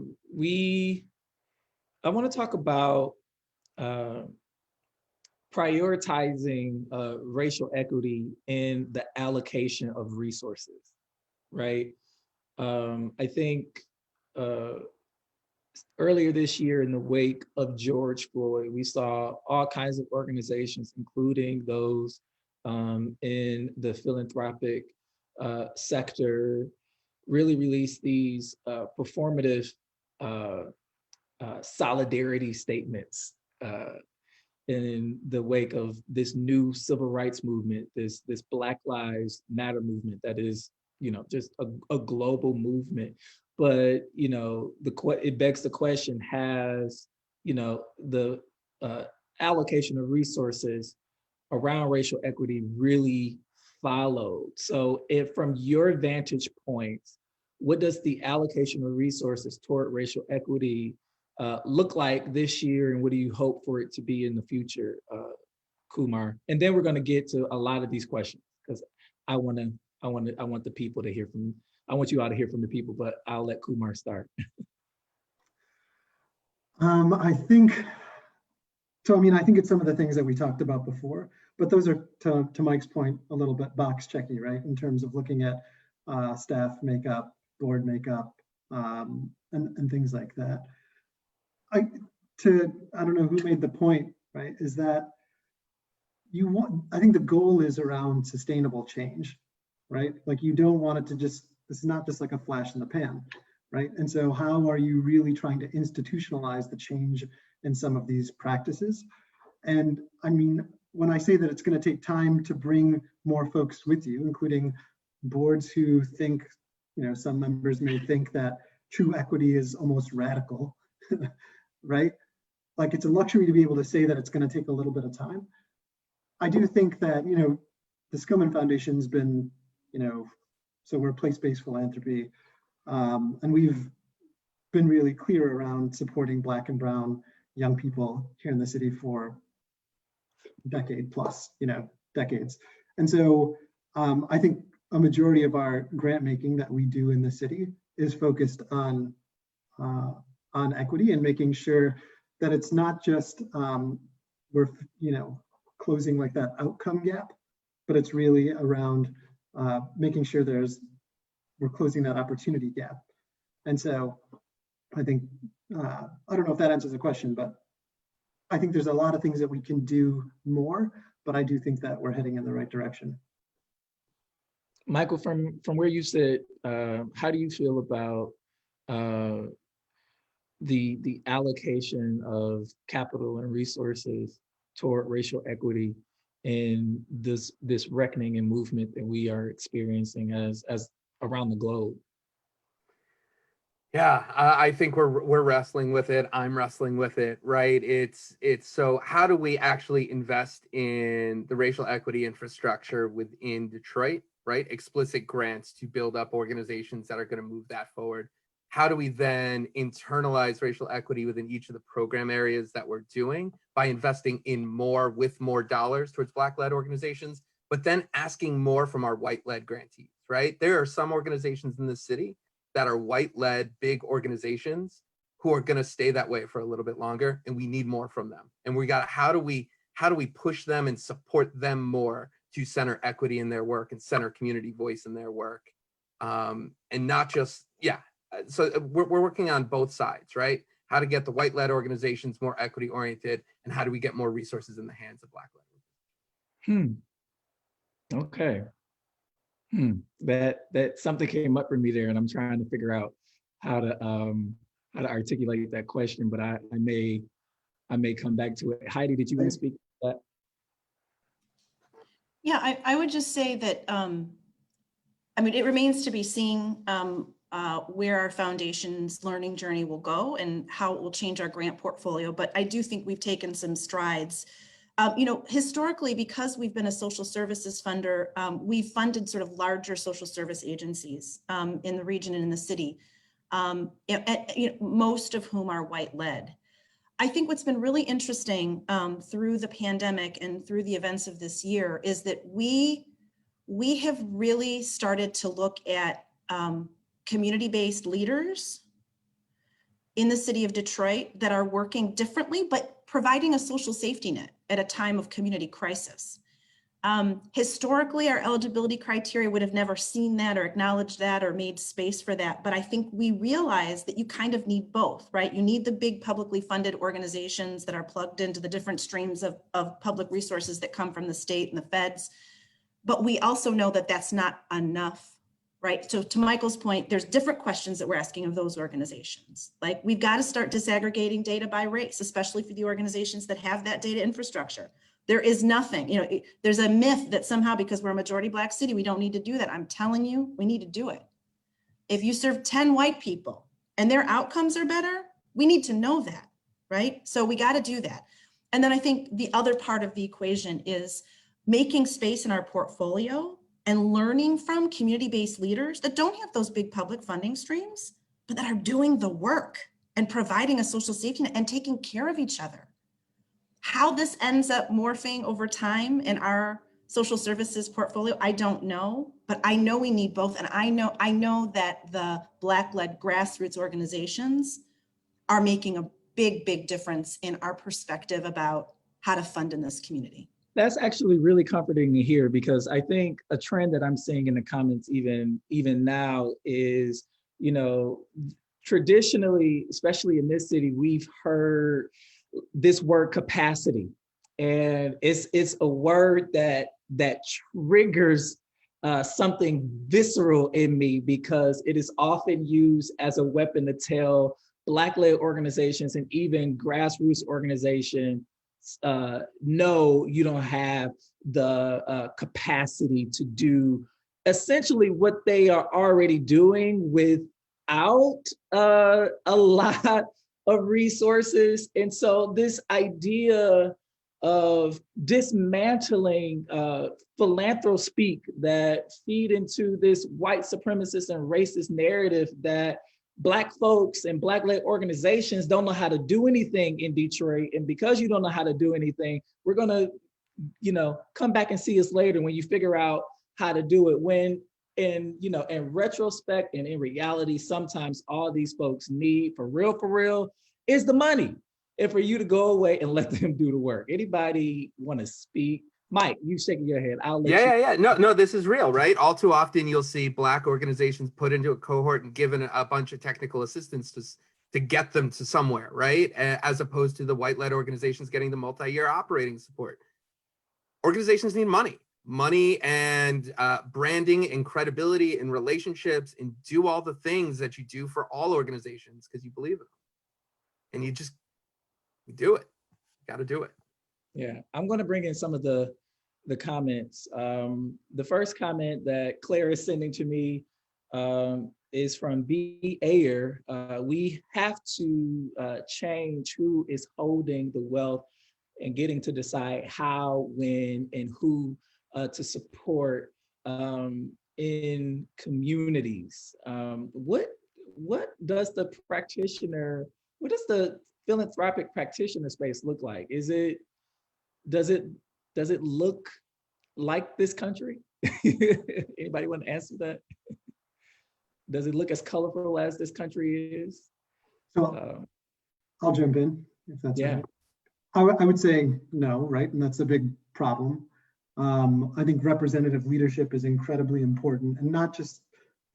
want to talk about prioritizing racial equity in the allocation of resources, right? I think earlier this year, in the wake of George Floyd, we saw all kinds of organizations, including those in the philanthropic sector, really release these performative solidarity statements in the wake of this new civil rights movement, this Black Lives Matter movement that is, you know, just a global movement. But, you know, it begs the question, has, you know, the allocation of resources around racial equity really followed? So from your vantage points, what does the allocation of resources toward racial equity look like this year, and what do you hope for it to be in the future, Kumar? And then we're going to get to a lot of these questions, because I want the people to hear from. I want you all to hear from the people, but I'll let Kumar start. I think so. I mean, I think it's some of the things that we talked about before, but those are, to Mike's point, a little bit box checky, right? In terms of looking at staff makeup, board makeup, and things like that. I don't know who made the point, right? Is that I think the goal is around sustainable change, right? Like, you don't want it to this is not just like a flash in the pan, right? And so how are you really trying to institutionalize the change in some of these practices? And I mean, when I say that it's going to take time to bring more folks with you, including boards who think, you know, some members may think that true equity is almost radical, right? Like, it's a luxury to be able to say that it's going to take a little bit of time. I do think that, you know, the Skillman Foundation's been, you know, so we're place-based philanthropy, and we've been really clear around supporting Black and Brown young people here in the city for decade plus, decades. And so I think a majority of our grant making that we do in the city is focused on equity and making sure that it's not just we're closing like that outcome gap, but it's really around making sure we're closing that opportunity gap. And so I think I don't know if that answers the question, but I think there's a lot of things that we can do more, but I do think that we're heading in the right direction. Michael, from where you sit, how do you feel about the allocation of capital and resources toward racial equity in this reckoning and movement that we are experiencing as around the globe? Yeah, I think we're wrestling with it. I'm wrestling with it, right? It's so how do we actually invest in the racial equity infrastructure within Detroit, right? Explicit grants to build up organizations that are going to move that forward. How do we then internalize racial equity within each of the program areas that we're doing by investing in more with more dollars towards Black-led organizations, but then asking more from our white-led grantees, right? There are some organizations in the city that are white-led big organizations who are going to stay that way for a little bit longer, and we need more from them. And we got how do we push them and support them more to center equity in their work and center community voice in their work, and not just So we're working on both sides, right? How to get the white-led organizations more equity oriented, and how do we get more resources in the hands of Black-led? Okay. That something came up for me there, and I'm trying to figure out how to articulate that question, but I may come back to it. Heidi, did you want to speak to that? Yeah, I would just say that, it remains to be seen where our foundation's learning journey will go and how it will change our grant portfolio. But I do think we've taken some strides. Historically, because we've been a social services funder, we've funded sort of larger social service agencies in the region and in the city, most of whom are white-led. I think what's been really interesting through the pandemic and through the events of this year is that we have really started to look at community-based leaders in the city of Detroit that are working differently, but providing a social safety net at a time of community crisis. Historically, our eligibility criteria would have never seen that or acknowledged that or made space for that. But I think we realize that you kind of need both, right? You need the big publicly funded organizations that are plugged into the different streams of public resources that come from the state and the feds. But we also know that that's not enough, right? So to Michael's point, there's different questions that we're asking of those organizations. Like, we've got to start disaggregating data by race, especially for the organizations that have that data infrastructure. There is nothing, there's a myth that somehow because we're a majority Black city, we don't need to do that. I'm telling you, we need to do it. If you serve 10 white people and their outcomes are better, we need to know that, right? So we got to do that. And then I think the other part of the equation is making space in our portfolio and learning from community-based leaders that don't have those big public funding streams, but that are doing the work and providing a social safety net and taking care of each other. How this ends up morphing over time in our social services portfolio, I don't know, but I know we need both. And I know that the Black-led grassroots organizations are making a big, big difference in our perspective about how to fund in this community. That's actually really comforting to hear, because I think a trend that I'm seeing in the comments even now is, traditionally, especially in this city, we've heard this word capacity, and it's a word that triggers something visceral in me, because it is often used as a weapon to tell Black-led organizations and even grassroots organizations, no, you don't have the capacity to do essentially what they are already doing without a lot of resources. And so this idea of dismantling philanthropeak that feed into this white supremacist and racist narrative that Black folks and Black-led organizations don't know how to do anything in Detroit. And because you don't know how to do anything, we're gonna, come back and see us later when you figure out how to do it. When in retrospect and in reality, sometimes all these folks need for real, is the money. And for you to go away and let them do the work. Anybody want to speak? Mike, you shaking your head. I'll let you. Yeah. No, this is real, right? All too often you'll see Black organizations put into a cohort and given a bunch of technical assistance to get them to somewhere, right? As opposed to the white-led organizations getting the multi-year operating support. Organizations need money and branding and credibility and relationships, and do all the things that you do for all organizations because you believe in them. And you do it. You got to do it. Yeah, I'm going to bring in some of the comments. The first comment that Claire is sending to me is from B. Ayer. We have to change who is holding the wealth and getting to decide how, when, and who to support in communities. What does the philanthropic practitioner space look like? Does it look like this country? Anybody want to answer that? Does it look as colorful as this country is? So I'll jump in if that's yeah. right. I would say no, right? And that's a big problem. I think representative leadership is incredibly important, and not just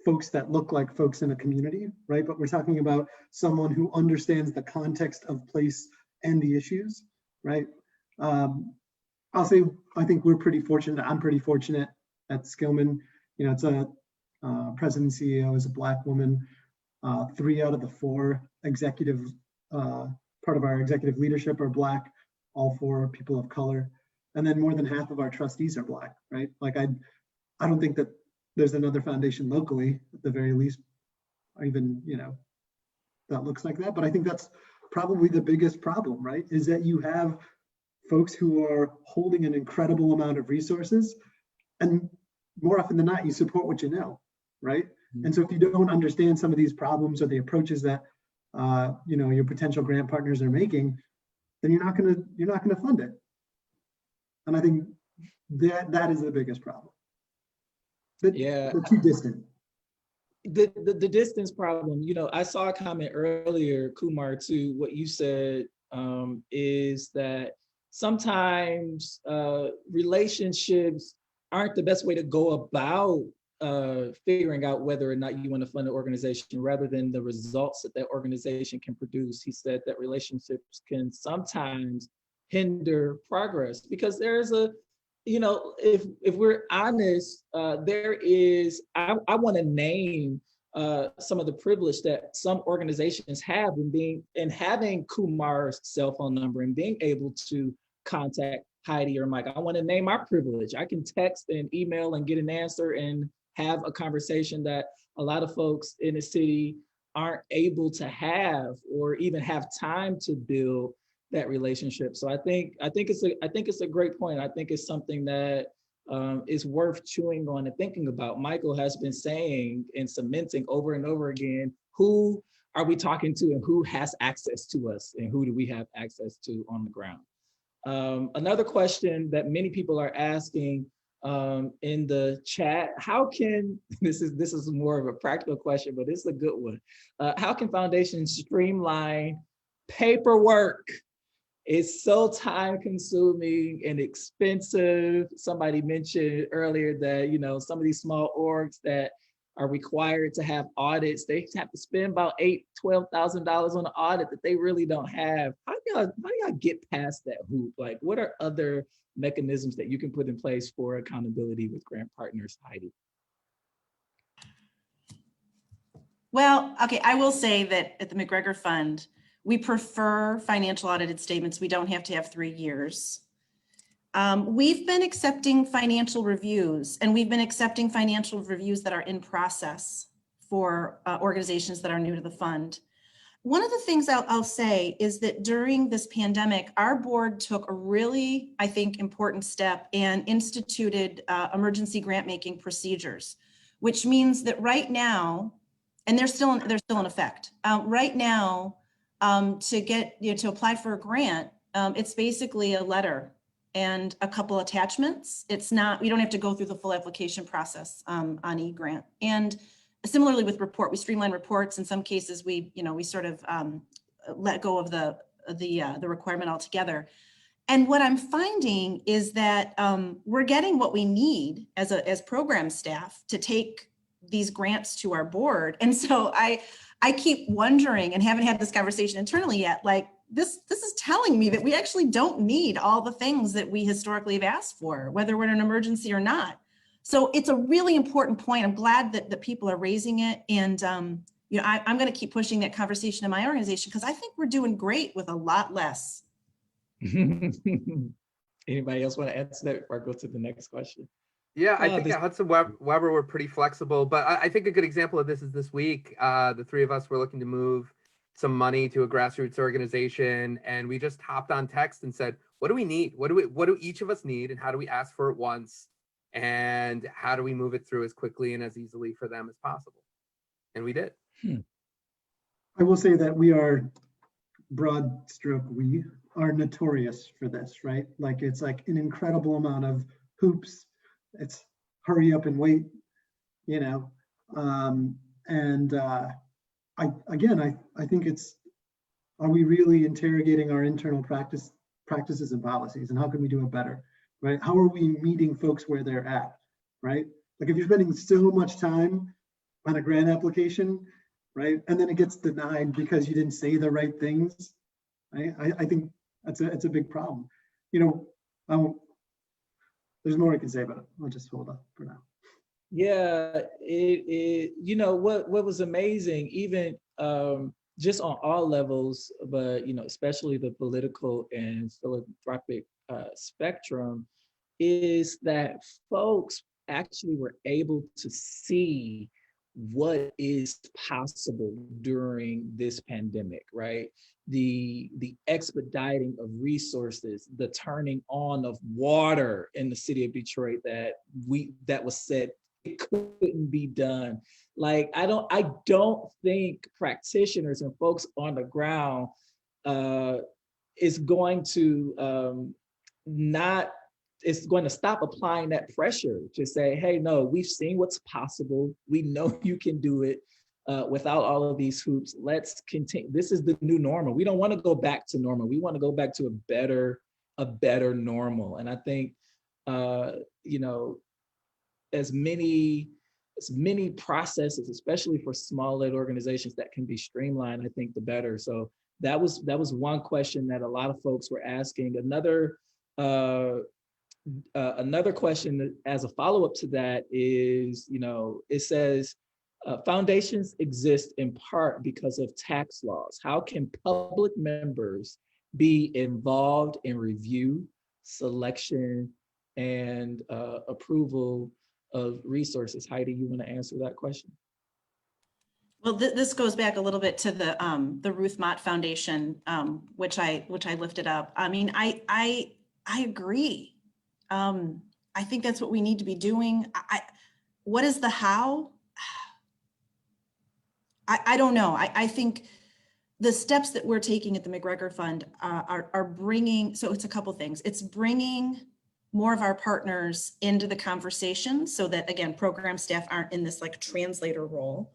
folks that look like folks in a community, right? But we're talking about someone who understands the context of place and the issues, right? I'll say, I think we're pretty fortunate. I'm pretty fortunate at Skillman. It's a president CEO is a Black woman. 3 out of the 4 executive, part of our executive leadership are Black, all 4 are people of color. And then more than half of our trustees are Black, right? Like I don't think that there's another foundation locally, at the very least, or even, that looks like that. But I think that's probably the biggest problem, right? Is that you have folks who are holding an incredible amount of resources, and more often than not, you support what you know, right? Mm-hmm. And so if you don't understand some of these problems or the approaches that your potential grant partners are making, then you're not gonna fund it. And I think that is the biggest problem. They're too distant. The distance problem, I saw a comment earlier, Kumar, to what you said, is that sometimes relationships aren't the best way to go about figuring out whether or not you want to fund an organization, rather than the results that that organization can produce. He said that relationships can sometimes hinder progress, because there's if we're honest, there is, I want to name some of the privilege that some organizations have in having Kumar's cell phone number and being able to contact Heidi or Mike. I want to name our privilege. I can text and email and get an answer and have a conversation that a lot of folks in the city aren't able to have, or even have time to build that relationship. So I think it's a great point. I think it's something that is worth chewing on and thinking about. Michael has been saying and cementing over and over again, who are we talking to, and who has access to us, and who do we have access to on the ground? Another question that many people are asking in the chat, how can, this is more of a practical question, but it's a good one. How can foundations streamline paperwork? It's so time consuming and expensive. Somebody mentioned earlier that, some of these small orgs that are required to have audits, they have to spend about $12,000 on an audit that they really don't have. How do y'all get past that hoop? Like, what are other mechanisms that you can put in place for accountability with grant partners, Heidi? Well, okay, I will say that at the McGregor Fund, we prefer financial audited statements. We don't have to have 3 years. We've been accepting financial reviews, and we've been accepting financial reviews that are in process for organizations that are new to the fund. One of the things I'll say is that during this pandemic, our board took a really, I think, important step and instituted emergency grant making procedures, which means that right now, And they're still in effect. Right now, to apply for a grant, it's basically a letter and a couple attachments. It's not, we don't have to go through the full application process on eGrant. And similarly with we streamline reports. In some cases, we sort of let go of the requirement altogether. And what I'm finding is that we're getting what we need as program staff to take these grants to our board. And so I keep wondering, and haven't had this conversation internally yet, like this is telling me that we actually don't need all the things that we historically have asked for, whether we're in an emergency or not. So it's a really important point. I'm glad that people are raising it. And I'm going to keep pushing that conversation in my organization because I think we're doing great with a lot less. Anybody else want to answer that before I go to the next question? Yeah, I think at Hudson Weber we're pretty flexible, but I think a good example of this is this week. The three of us were looking to move some money to a grassroots organization, and we just hopped on text and said, what do we need? What do each of us need, and how do we ask for it once? And how do we move it through as quickly and as easily for them as possible? And we did. I will say that we are, broad stroke, we are notorious for this, right? Like it's like an incredible amount of hoops. It's hurry up and wait, I think it's, are we really interrogating our internal practices and policies, and how can we do it better, right? How are we meeting folks where they're at, right? Like if you're spending so much time on a grant application, right, and then it gets denied because you didn't say the right things, right? I think it's a big problem. There's more I can say, but I'll just hold up for now. Yeah, what was amazing, even just on all levels, but especially the political and philanthropic spectrum, is that folks actually were able to see what is possible during this pandemic, right? The expediting of resources, the turning on of water in the city of Detroit that was said it couldn't be done. Like I don't think practitioners and folks on the ground is going to it's going to stop applying that pressure to say, hey, no, we've seen what's possible. We know you can do it without all of these hoops. Let's continue. This is the new normal. We don't want to go back to normal. We want to go back to a better normal. And I think, as many processes, especially for small-led organizations, that can be streamlined, I think the better. So that was one question that a lot of folks were asking. Another question as a follow-up to that is, it says, foundations exist in part because of tax laws. How can public members be involved in review, selection, and approval of resources? Heidi, you want to answer that question? Well, this goes back a little bit to the Ruth Mott Foundation, which I lifted up. I mean, I agree. I think that's what we need to be doing. What is the how? I don't know. I think the steps that we're taking at the McGregor Fund are bringing, so it's a couple things. It's bringing more of our partners into the conversation so that, again, program staff aren't in this like translator role.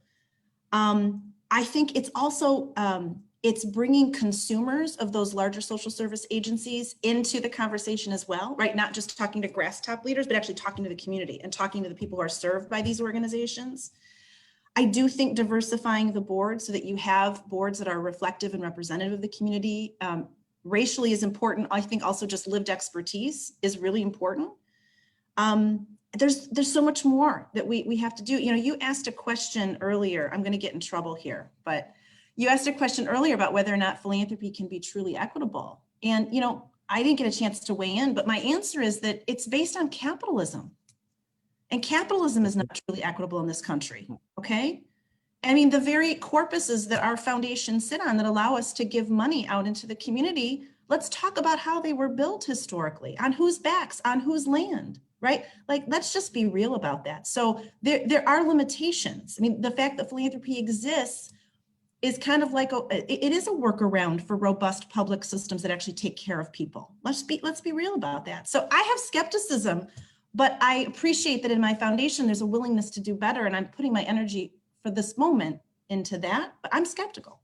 I think it's also, it's bringing consumers of those larger social service agencies into the conversation as well, right? Not just talking to grass top leaders, but actually talking to the community and talking to the people who are served by these organizations. I do think diversifying the board so that you have boards that are reflective and representative of the community racially is important. I think also just lived expertise is really important. There's so much more that we have to do. You asked a question earlier, I'm going to get in trouble here, but you asked a question earlier about whether or not philanthropy can be truly equitable. And, I didn't get a chance to weigh in, but my answer is that it's based on capitalism. And capitalism is not truly equitable in this country, okay? I mean, the very corpuses that our foundations sit on that allow us to give money out into the community, let's talk about how they were built historically, on whose backs, on whose land. right? Like, let's just be real about that. So there are limitations. I mean, the fact that philanthropy exists is kind of like it is a workaround for robust public systems that actually take care of people. Let's be real about that. So I have skepticism, but I appreciate that in my foundation there's a willingness to do better, and I'm putting my energy for this moment into that. But I'm skeptical.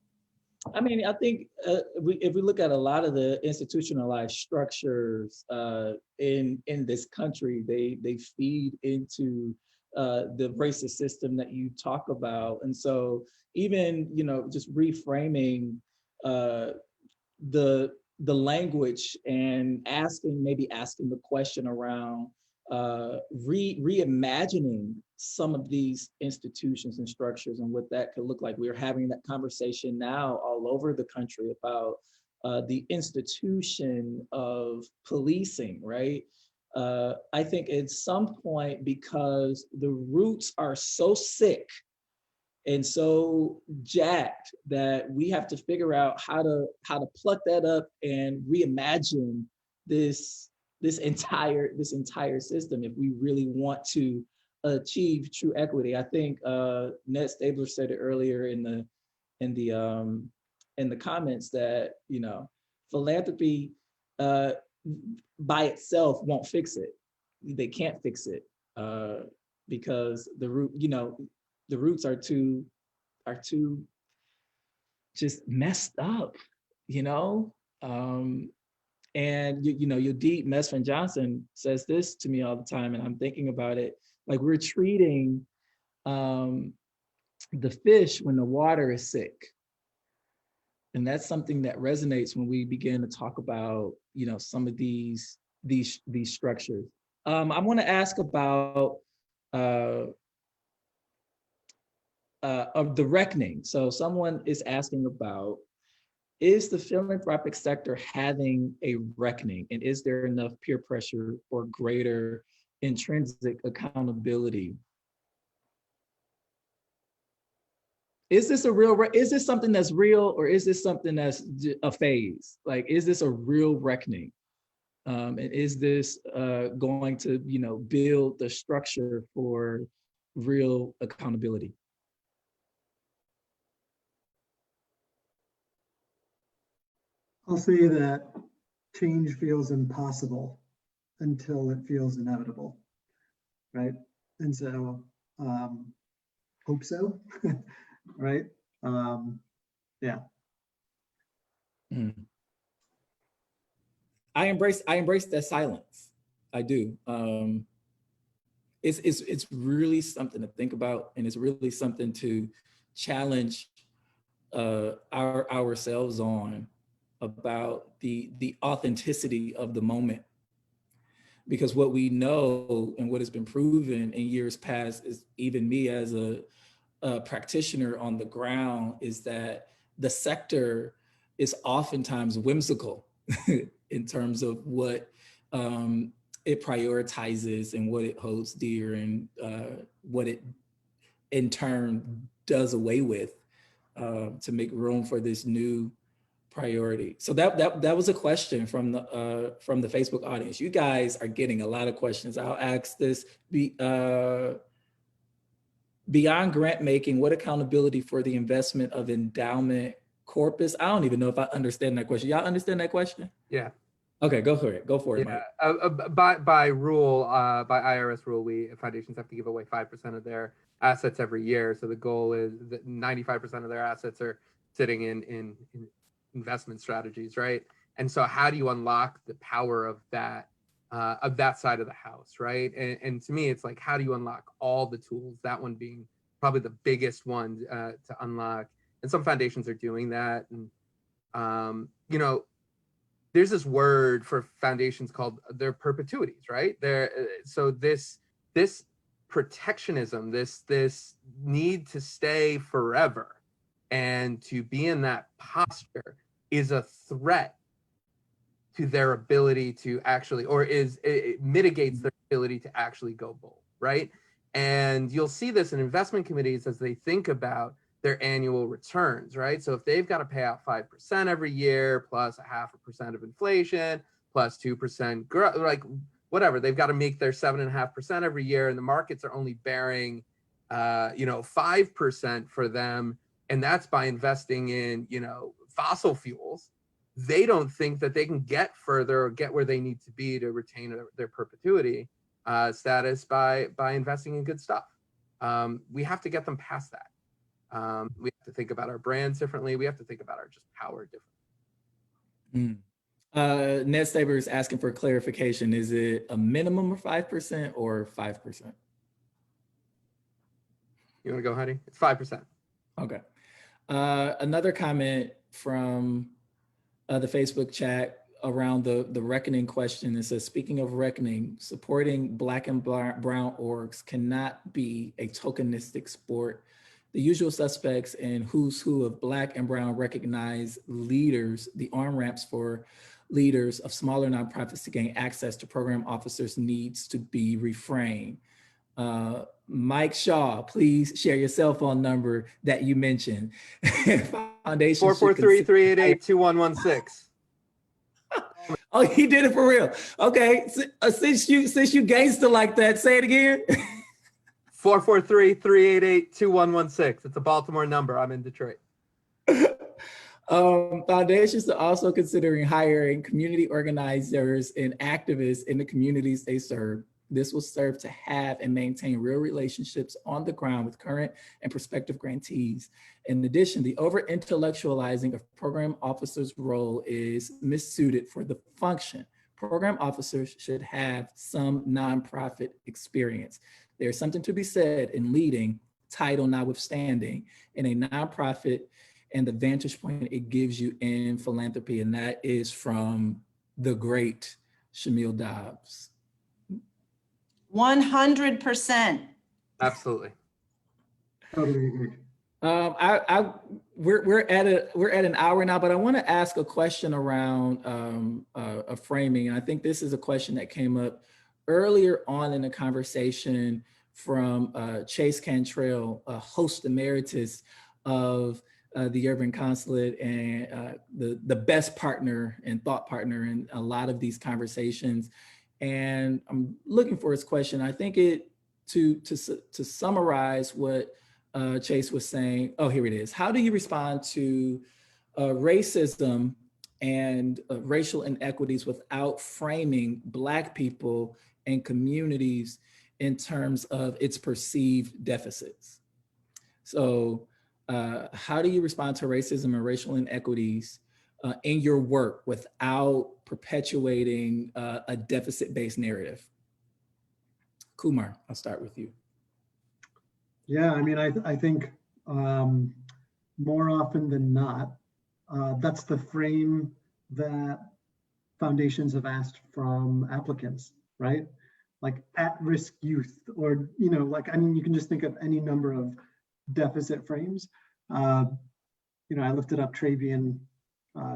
I mean, I think if we look at a lot of the institutionalized structures in this country, they feed into the racist system that you talk about, and so even just reframing the language and maybe asking the question around reimagining some of these institutions and structures and what that could look like. We're having that conversation now all over the country about the institution of policing, right? I think at some point, because the roots are so sick and so jacked, that we have to figure out how to pluck that up and reimagine this entire system if we really want to achieve true equity. I think Ned Stabler said it earlier in the comments that philanthropy by itself won't fix it. They can't fix it because the roots are too just messed up, and your deep Mesfin Johnson says this to me all the time, and I'm thinking about it, like we're treating the fish when the water is sick. And that's something that resonates when we begin to talk about some of these structures. I want to ask about of the reckoning. So someone is asking about, is the philanthropic sector having a reckoning, and is there enough peer pressure for greater intrinsic accountability? Is this is this something that's real, or is this something that's a phase? Like, is this a real reckoning? And is this going to build the structure for real accountability? I'll say that change feels impossible until it feels inevitable, right? And so, hope so, right? Yeah. I embrace that silence. I do. It's really something to think about, and it's really something to challenge ourselves on, about the authenticity of the moment. Because what we know and what has been proven in years past, is even me as a practitioner on the ground, is that the sector is oftentimes whimsical in terms of what it prioritizes and what it holds dear, and what it in turn does away with to make room for this new priority. So that was a question from the Facebook audience. You guys are getting a lot of questions. I'll ask this: beyond grant making, what accountability for the investment of endowment corpus? I don't even know if I understand that question. Y'all understand that question? Yeah. Okay, go for it. Go for it, Mike. By rule, by IRS rule, foundations have to give away 5% of their assets every year. So the goal is that 95% of their assets are sitting in investment strategies, right? And so how do you unlock the power of that side of the house, right? And to me, it's like, how do you unlock all the tools? That one being probably the biggest one to unlock. And some foundations are doing that. And there's this word for foundations called their perpetuities, right? So this protectionism, this need to stay forever and to be in that posture is a threat to their ability to actually, or it mitigates their ability to actually go bold, right? And you'll see this in investment committees as they think about their annual returns, right? So if they've got to pay out 5% every year, plus 0.5% of inflation, plus 2% growth, like, whatever, they've got to make their 7.5% every year, and the markets are only bearing, 5% for them. And that's by investing in, fossil fuels. They don't think that they can get further or get where they need to be to retain their perpetuity status by investing in good stuff. We have to get them past that. We have to think about our brands differently. We have to think about our just power differently. Ned Staber is asking for clarification. Is it a minimum of 5% or 5%? You want to go, Heidi? It's 5%. Okay. Another comment from the Facebook chat around the reckoning question. It says, speaking of reckoning, supporting Black and brown orgs cannot be a tokenistic sport. The usual suspects and who's who of Black and brown recognized leaders, the on-ramps for leaders of smaller nonprofits to gain access to program officers needs to be reframed. Mike Shaw, please share your cell phone number that you mentioned. Foundation 443-388-2116. Oh, he did it for real. Okay, since you gangster like that, say it again. 443-388-2116. It's a Baltimore number. I'm in Detroit. Foundations are also considering hiring community organizers and activists in the communities they serve. This will serve to have and maintain real relationships on the ground with current and prospective grantees. In addition, the over-intellectualizing of program officers' role is missuited for the function. Program officers should have some nonprofit experience. There's something to be said in leading, title notwithstanding, in a nonprofit and the vantage point it gives you in philanthropy. And that is from the great Shamil Dobbs. 100%. Absolutely. Totally agree. We're at an hour now, but I want to ask a question around a framing. And I think this is a question that came up earlier on in the conversation from Chase Cantrell, a host emeritus of the Urban Consulate and the best partner and thought partner in a lot of these conversations. And I'm looking for his question. I think to summarize what Chase was saying. Oh, here it is. How do you respond to racism and racial inequities without framing Black people and communities in terms of its perceived deficits? So how do you respond to racism and racial inequities in your work without perpetuating a deficit-based narrative? Kumar, I'll start with you. Yeah, I mean, I think more often than not, that's the frame that foundations have asked from applicants, right? Like at-risk youth, or, I mean, you can just think of any number of deficit frames. I lifted up Travian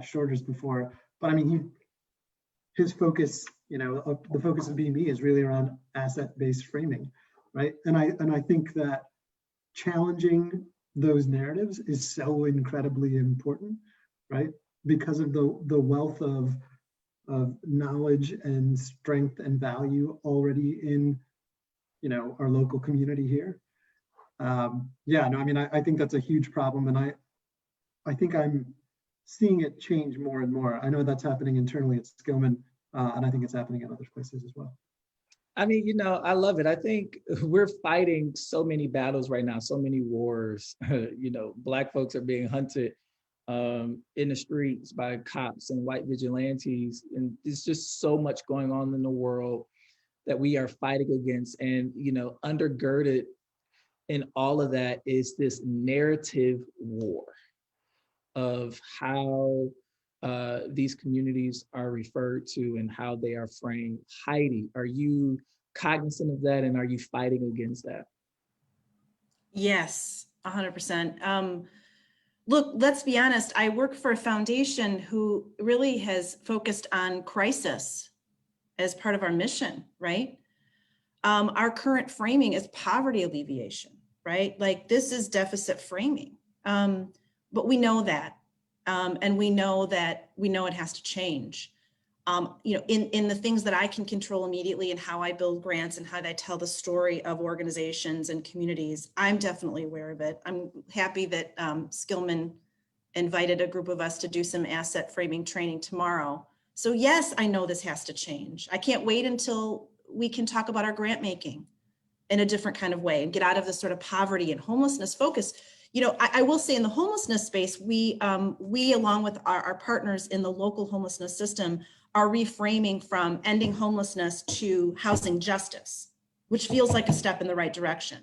Shorter's before, but I mean, his focus, the focus of BME is really around asset-based framing, right? And I think that challenging those narratives is so incredibly important, right? Because of the wealth of knowledge and strength and value already in, our local community here. I think that's a huge problem, and I think I'm seeing it change more and more. I know that's happening internally at Skillman, and I think it's happening in other places as well. I mean, I love it. I think we're fighting so many battles right now, so many wars. Black folks are being hunted in the streets by cops and white vigilantes. And there's just so much going on in the world that we are fighting against. And, undergirded in all of that is this narrative war of how these communities are referred to and how they are framed. Heidi, are you cognizant of that, and are you fighting against that? Yes, 100%. Look, let's be honest. I work for a foundation who really has focused on crisis as part of our mission, right? Our current framing is poverty alleviation, right? Like, this is deficit framing, but we know that. And we know it has to change. in the things that I can control immediately and how I build grants and how I tell the story of organizations and communities, I'm definitely aware of it. I'm happy that Skillman invited a group of us to do some asset framing training tomorrow. So yes, I know this has to change. I can't wait until we can talk about our grant making in a different kind of way and get out of this sort of poverty and homelessness focus. I will say in the homelessness space, we along with our partners in the local homelessness system are reframing from ending homelessness to housing justice, which feels like a step in the right direction.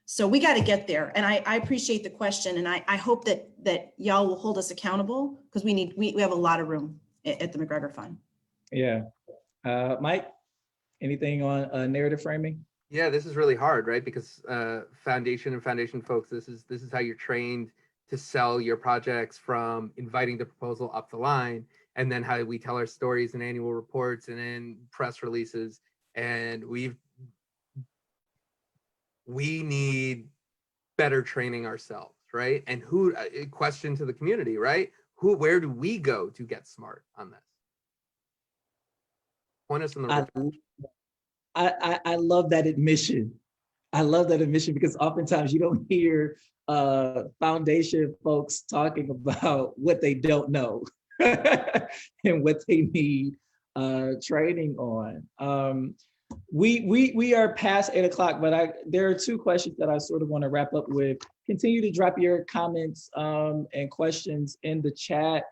So we got to get there. And I appreciate the question. And I hope that y'all will hold us accountable, because we have a lot of room at the McGregor Fund. Yeah. Mike, anything on narrative framing? Yeah, this is really hard, right? Because foundation and foundation folks, this is how you're trained to sell your projects, from inviting the proposal up the line, and then how we tell our stories in annual reports and in press releases. And we need better training ourselves, right? And question to the community, right? Where do we go to get smart on this? Point us in the right direction. I love that admission. I love that admission, because oftentimes you don't hear foundation folks talking about what they don't know and what they need training on. We are past 8 o'clock, but there are two questions that I sort of want to wrap up with. Continue to drop your comments and questions in the chat.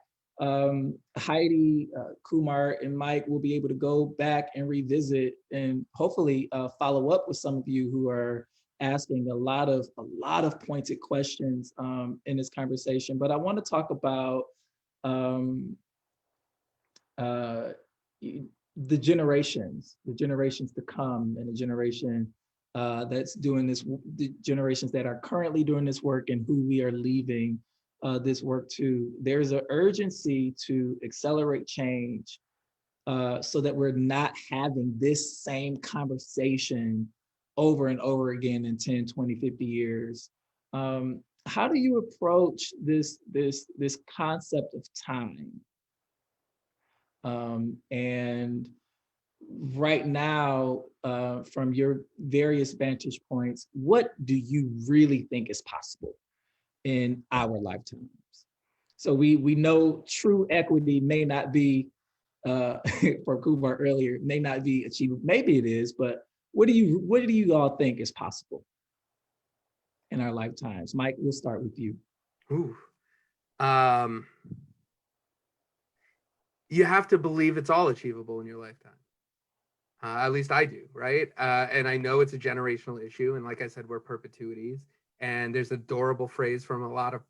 Heidi, Kumar, and Mike will be able to go back and revisit and hopefully follow up with some of you who are asking a lot of pointed questions in this conversation. But I want to talk about the generations to come, and the generation that's doing this, the generations that are currently doing this work, and who we are leaving this work to. There's an urgency to accelerate change so that we're not having this same conversation over and over again in 10, 20, 50 years. How do you approach this concept of time? And right now, from your various vantage points, what do you really think is possible in our lifetimes? So we know true equity may not be, for Kumar earlier, may not be achievable. Maybe it is, but what do you all think is possible in our lifetimes? Mike, we'll start with you. Ooh. You have to believe it's all achievable in your lifetime. At least I do, right? And I know it's a generational issue. And like I said, we're perpetuities. And there's an adorable phrase from a lot of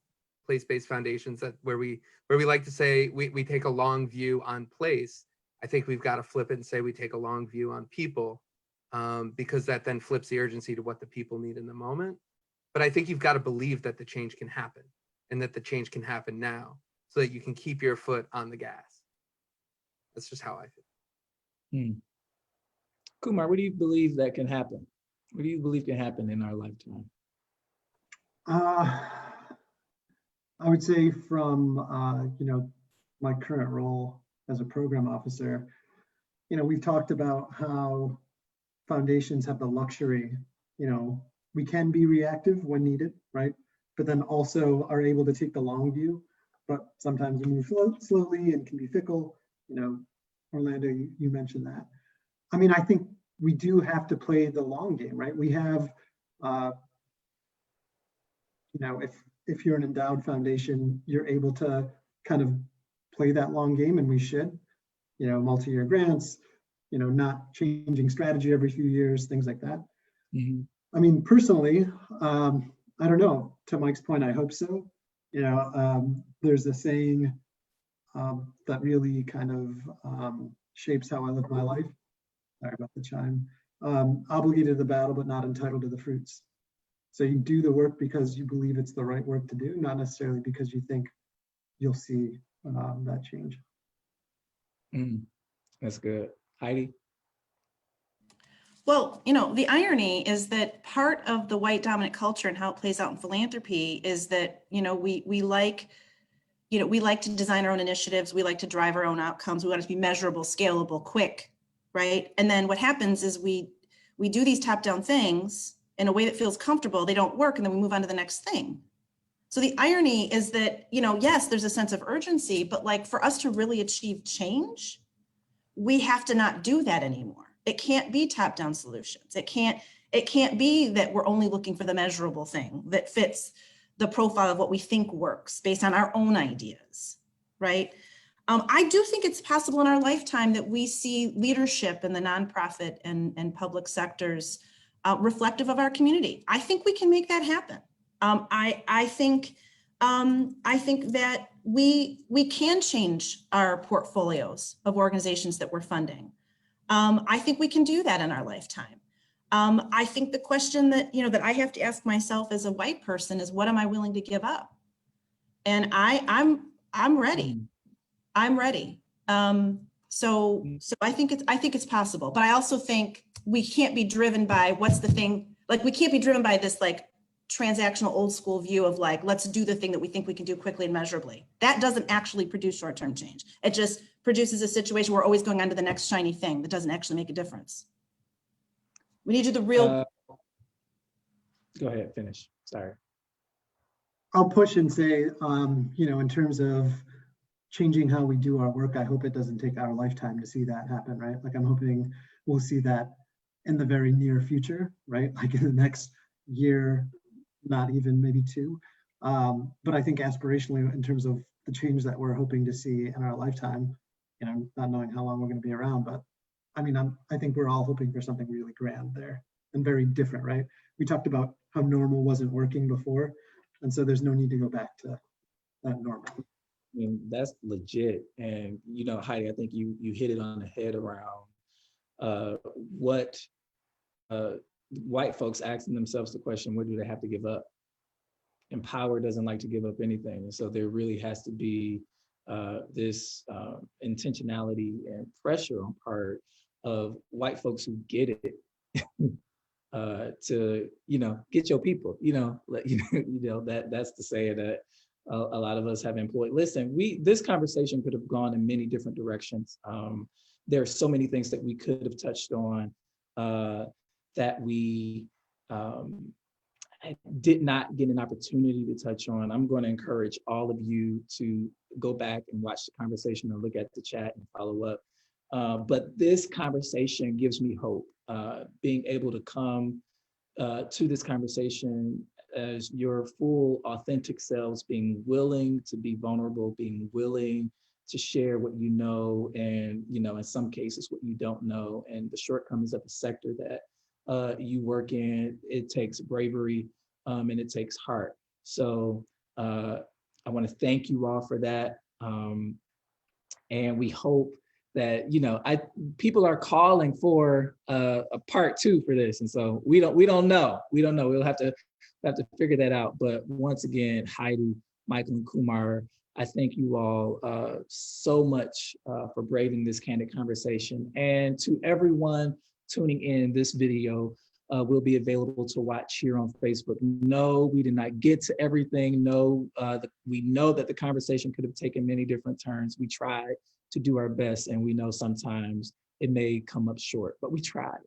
place-based foundations where we like to say we take a long view on place. I think we've got to flip it and say we take a long view on people, because that then flips the urgency to what the people need in the moment. But I think you've got to believe that the change can happen, and that the change can happen now, so that you can keep your foot on the gas. That's just how I feel. Kumar, what do you believe that can happen? What do you believe can happen in our lifetime? I would say from my current role as a program officer, we've talked about how foundations have the luxury, we can be reactive when needed, right? But then also are able to take the long view, but sometimes we move slowly and can be fickle. Orlando, you mentioned that. I mean, I think we do have to play the long game, right? We have, if you're an endowed foundation, you're able to kind of play that long game, and we should, multi-year grants, not changing strategy every few years, things like that. Mm-hmm. I mean, personally, I don't know, to Mike's point, I hope so. There's a saying that really kind of shapes how I live my life. Sorry about the chime. Obligated to the battle, but not entitled to the fruits. So you do the work because you believe it's the right work to do, not necessarily because you think you'll see that change. That's good. Heidi? Well, the irony is that part of the white dominant culture and how it plays out in philanthropy is that, we like, we like to design our own initiatives. We like to drive our own outcomes. We want it to be measurable, scalable, quick, right? And then what happens is we do these top-down things in a way that feels comfortable. They don't work, and then we move on to the next thing. So the irony is that, yes, there's a sense of urgency, but like for us to really achieve change, we have to not do that anymore. It can't be top-down solutions. It can't be that we're only looking for the measurable thing that fits the profile of what we think works based on our own ideas, right? I do think it's possible in our lifetime that we see leadership in the nonprofit and public sectors reflective of our community. I think we can make that happen. I think that we can change our portfolios of organizations that we're funding. I think we can do that in our lifetime. I think the question that that I have to ask myself as a white person is, what am I willing to give up? And I'm ready. I'm ready. So I think it's possible, but I also think we can't be driven by what's the thing. Like we can't be driven by this like transactional old school view of like, let's do the thing that we think we can do quickly and measurably. That doesn't actually produce short-term change. It just produces a situation where we're always going on to the next shiny thing that doesn't actually make a difference. We need to do the real. Go ahead, finish. Sorry. I'll push and say, in terms of changing how we do our work, I hope it doesn't take our lifetime to see that happen, right? Like I'm hoping we'll see that in the very near future, right? Like in the next year, not even maybe two. But I think aspirationally, in terms of the change that we're hoping to see in our lifetime, not knowing how long we're going to be around, but I mean, I think we're all hoping for something really grand there and very different, right? We talked about how normal wasn't working before, and so there's no need to go back to that normal. I mean, that's legit. And Heidi, I think you hit it on the head around what white folks asking themselves the question, what do they have to give up? And power doesn't like to give up anything. And so there really has to be this intentionality and pressure on part of white folks who get it to get your people. That's to say that a lot of us have employed. Listen, this conversation could have gone in many different directions. There are so many things that we could have touched on that we did not get an opportunity to touch on. I'm going to encourage all of you to go back and watch the conversation and look at the chat and follow up. But this conversation gives me hope. Being able to come to this conversation as your full authentic selves, being willing to be vulnerable, being willing to share what you know, and in some cases what you don't know, and the shortcomings of the sector that you work in. It takes bravery and it takes heart. So I want to thank you all for that. And we hope that people are calling for a part 2 for this, and so we don't know. We'll have to figure that out. But once again, Heidi, Michael, and Kumar, I thank you all so much for braving this candid conversation. And to everyone tuning in, this video will be available to watch here on Facebook. No, we did not get to everything. No, we know that the conversation could have taken many different turns. We tried to do our best, and we know sometimes it may come up short, but we tried.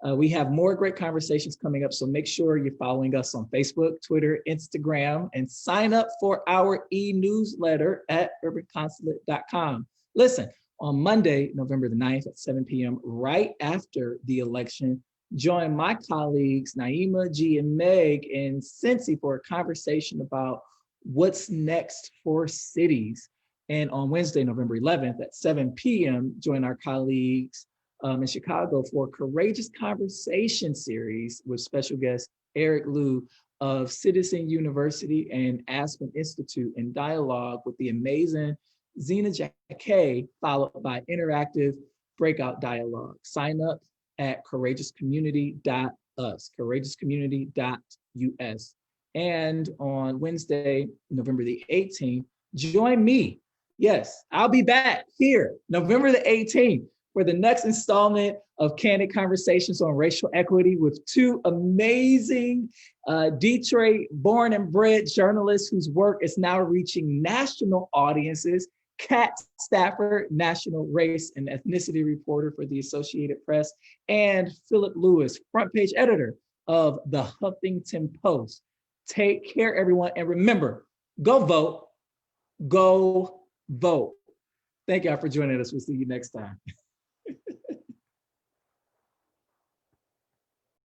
We have more great conversations coming up, so make sure you're following us on Facebook, Twitter, Instagram, and sign up for our e-newsletter at urbanconsulate.com. Listen, on Monday, November the 9th at 7 p.m., right after the election, join my colleagues, Naima, G, and Meg in Cincy for a conversation about what's next for cities. And on Wednesday, November 11th at 7 p.m., join our colleagues in Chicago for a Courageous Conversation series with special guest Eric Liu of Citizen University and Aspen Institute in dialogue with the amazing Zena Jacquet, followed by interactive breakout dialogue. Sign up at courageouscommunity.us, courageouscommunity.us. And on Wednesday, November the 18th, join me. Yes, I'll be back here, November the 18th, for the next installment of Candid Conversations on Racial Equity with two amazing Detroit born and bred journalists whose work is now reaching national audiences. Kat Stafford, national race and ethnicity reporter for the Associated Press, and Philip Lewis, front page editor of the Huffington Post. Take care, everyone. And remember, go vote. Go vote. Thank y'all for joining us. We'll see you next time.